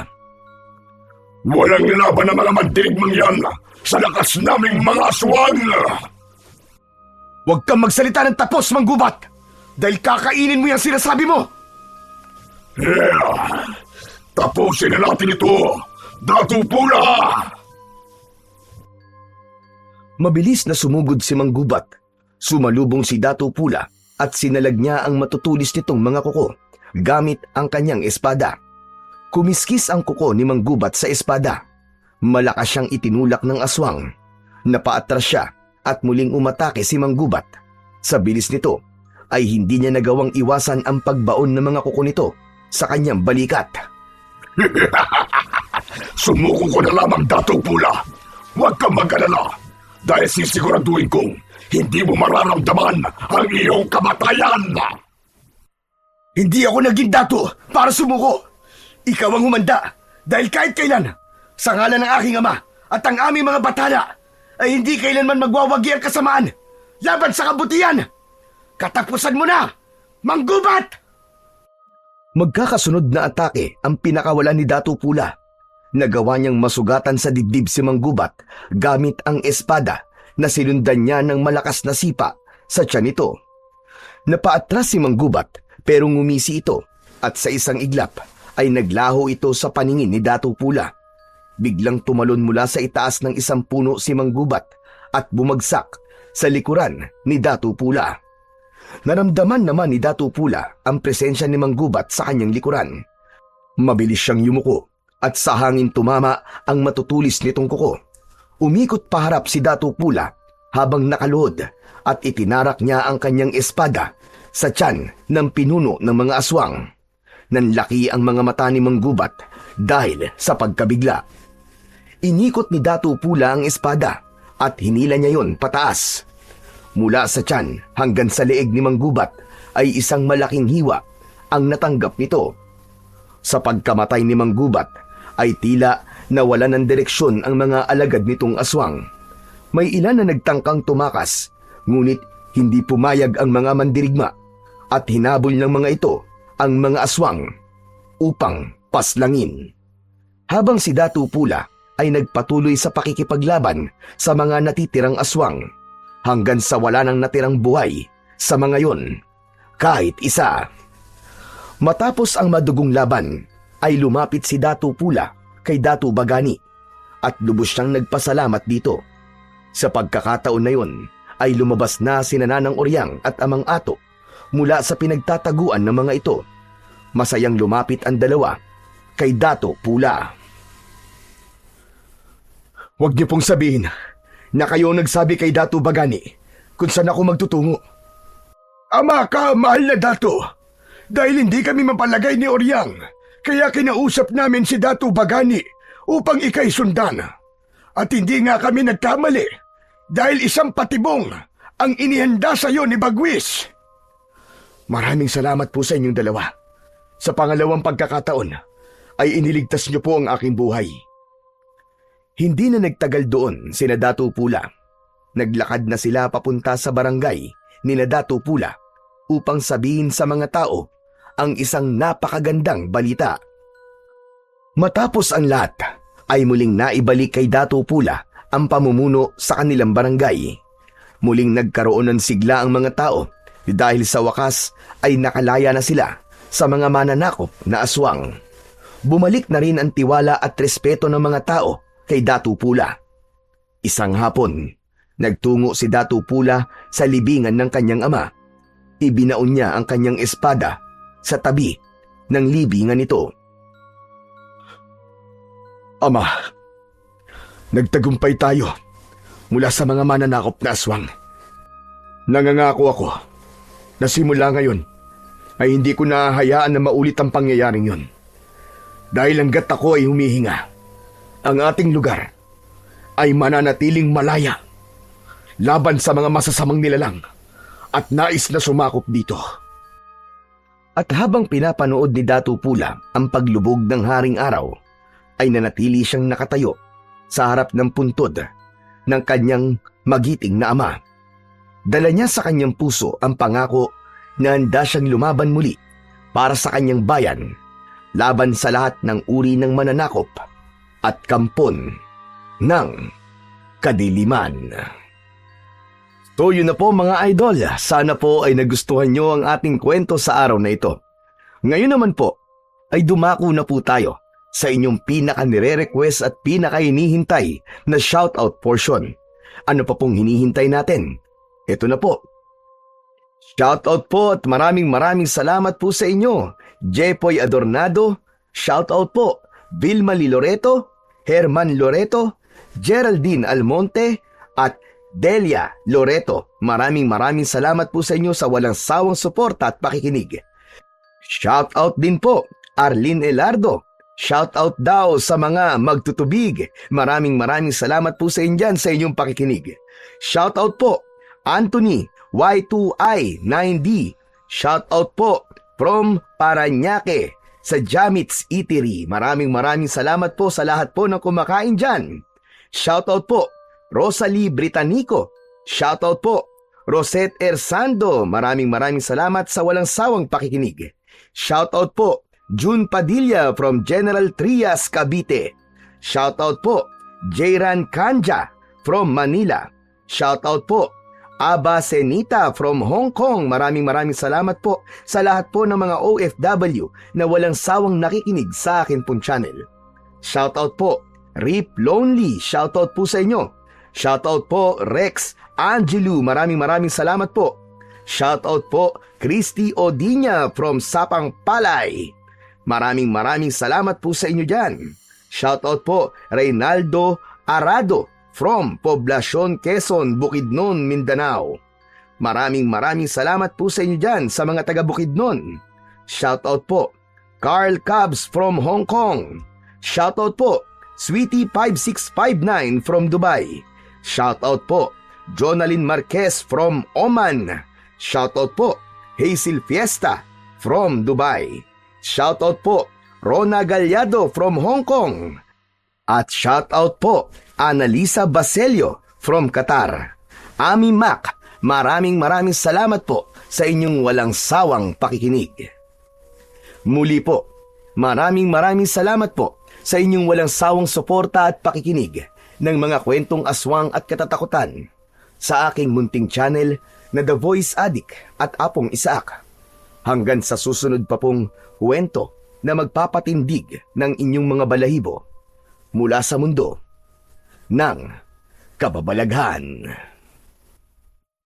Walang laban ng mga mandirigmang yan sa lakas naming mga aswang! Huwag kang magsalita ng tapos, Manggubat! Dahil kakainin mo yung sinasabi mo! Yeah! Tapusin na natin ito, Datu Pula! Mabilis na sumugod si Manggubat. Sumalubong si Datu Pula at sinalag niya ang matutulis nitong mga kuko gamit ang kanyang espada. Kumiskis ang kuko ni Manggubat sa espada. Malakas siyang itinulak ng aswang. Napaatras siya at muling umatake si Manggubat. Sa bilis nito ay hindi niya nagawang iwasan ang pagbaon ng mga kuko nito sa kanyang balikat. Sumuko ko na lamang, Datu Pula. Huwag kang mag-alala dahil sisiguraduhin kong hindi mo mararamdaman ang iyong kamatayan. Hindi ako naging dato para sumuko. Ikaw ang humanda dahil kahit kailan, sa ngalan ng aking ama at ang aming mga batala, ay hindi kailanman magwawagi ang kasamaan laban sa kabutihan. Katapusan mo na, Manggubat! Magkakasunod na atake ang pinakawalan ni Datu Pula. Nagawa niyang masugatan sa dibdib si Manggubat gamit ang espada na sinundan niya ng malakas na sipa sa tiyan nito. Napaatras si Manggubat pero ngumisi ito at sa isang iglap ay naglaho ito sa paningin ni Datu Pula. Biglang tumalon mula sa itaas ng isang puno si Manggubat at bumagsak sa likuran ni Datu Pula. Naramdaman naman ni Datu Pula ang presensya ni Manggubat sa kanyang likuran. Mabilis siyang yumuko at sa hangin tumama ang matutulis nitong kuko. Umikot paharap si Datu Pula habang nakaluhod at itinarak niya ang kanyang espada sa tiyan ng pinuno ng mga aswang. Nanlaki ang mga mata ni Manggubat dahil sa pagkabigla. Inikot ni Datu Pula ang espada at hinila niya yon pataas. Mula sa tiyan hanggang sa leeg ni Manggubat ay isang malaking hiwa ang natanggap nito. Sa pagkamatay ni Manggubat ay tila nawala ng direksyon ang mga alagad nitong aswang. May ilan na nagtangkang tumakas, ngunit hindi pumayag ang mga mandirigma at hinabol ng mga ito ang mga aswang upang paslangin. Habang si Datu Pula ay nagpatuloy sa pakikipaglaban sa mga natitirang aswang hanggang sa wala nang natirang buhay sa mga yon, kahit isa. Matapos ang madugong laban, ay lumapit si Datu Pula kay Datu Bagani at lubos siyang nagpasalamat dito. Sa pagkakataon na yon, ay lumabas na si Nanang Oryang at Amang Ato mula sa pinagtataguan ng mga ito. Masayang lumapit ang dalawa kay Datu Pula. Huwag niyo pong sabihin na kayo nagsabi kay Datu Bagani kung saan ako magtutungo. Ama ka, mahal na Dato. Dahil hindi kami mapalagay ni Oryang, kaya kinausap namin si Datu Bagani upang ikay sundan. At hindi nga kami nagkamali dahil isang patibong ang inihanda sa iyo ni Bagwis. Maraming salamat po sa inyong dalawa. Sa pangalawang pagkakataon ay iniligtas niyo po ang aking buhay. Hindi na nagtagal doon sina Datu Pula. Naglakad na sila papunta sa barangay ni Datu Pula upang sabihin sa mga tao ang isang napakagandang balita. Matapos ang lahat, ay muling naibalik kay Datu Pula ang pamumuno sa kanilang barangay. Muling nagkaroon ng sigla ang mga tao dahil sa wakas ay nakalaya na sila sa mga mananakop na aswang. Bumalik na rin ang tiwala at respeto ng mga tao kay Datu Pula. Isang hapon, nagtungo si Datu Pula sa libingan ng kanyang ama. Ibinaon niya ang kanyang espada sa tabi ng libingan nito. Ama, nagtagumpay tayo mula sa mga mananakop na aswang. Nangangako ako na simula ngayon ay hindi ko nahahayaan na maulit ang pangyayaring yun. Dahil hanggat ako ay humihinga, ang ating lugar ay mananatiling malaya laban sa mga masasamang nilalang at nais na sumakop dito. At habang pinapanood ni Datu Pula ang paglubog ng haring araw, ay nanatili siyang nakatayo sa harap ng puntod ng kanyang magiting na ama. Dala niya sa kanyang puso ang pangako na handa siyang lumaban muli para sa kanyang bayan, laban sa lahat ng uri ng mananakop at kampon ng kadiliman. So yun na po mga idol, sana po ay nagustuhan nyo ang ating kwento sa araw na ito. Ngayon naman po ay dumako na po tayo sa inyong pinaka-nire-request at pinaka-hinihintay na shoutout portion. Ano pa pong hinihintay natin? Ito na po. Shoutout po at maraming salamat po sa inyo. Jepoy Adornado, shoutout po. Vilma Loreto, Herman Loreto, Geraldine Almonte at Delia Loreto. Maraming salamat po sa inyo sa walang sawang suporta at pakikinig. Shoutout din po Arlene Elardo. Shoutout daw sa mga magtutubig. Maraming salamat po sa inyo dyan sa inyong pakikinig. Shoutout po Anthony Y2I9D. Shoutout po from Paranaque sa Jamit's Eatery. Maraming salamat po sa lahat po ng kumakain dyan. Shoutout po Rosalie Britannico. Shoutout po Rosette Ersando. Maraming salamat sa walang sawang pakikinig. Shoutout po June Padilla from General Trias, Cavite. Shoutout po Jairan Kanja from Manila. Shoutout po Aba Senita from Hong Kong. Maraming salamat po sa lahat po ng mga OFW na walang sawang nakikinig sa akin pong channel. Shoutout po Rip Lonely. Shoutout po sa inyo. Shoutout po Rex Angelu. Maraming salamat po. Shoutout po Christy Odinya from Sapang Palay. Maraming salamat po sa inyo dyan. Shoutout po Reynaldo Arado from Poblacion, Quezon, Bukidnon, Mindanao. Maraming salamat po sa inyo dyan sa mga taga Bukidnon. Shoutout po Carl Cabs from Hong Kong. Shoutout po Sweetie 5659 from Dubai. Shoutout po Jonalyn Marquez from Oman. Shoutout po Hazel Fiesta from Dubai. Shoutout po Rona Galyado from Hong Kong. At shoutout po Annalisa Baselio from Qatar. Ami Mac, maraming salamat po sa inyong walang sawang pakikinig. Muli po, maraming salamat po sa inyong walang sawang suporta at pakikinig ng mga kwentong aswang at katatakutan sa aking munting channel na The Voice Addict at Apong Isaac. Hanggang sa susunod pa pong kwento na magpapatindig ng inyong mga balahibo mula sa mundo ng kababalaghan.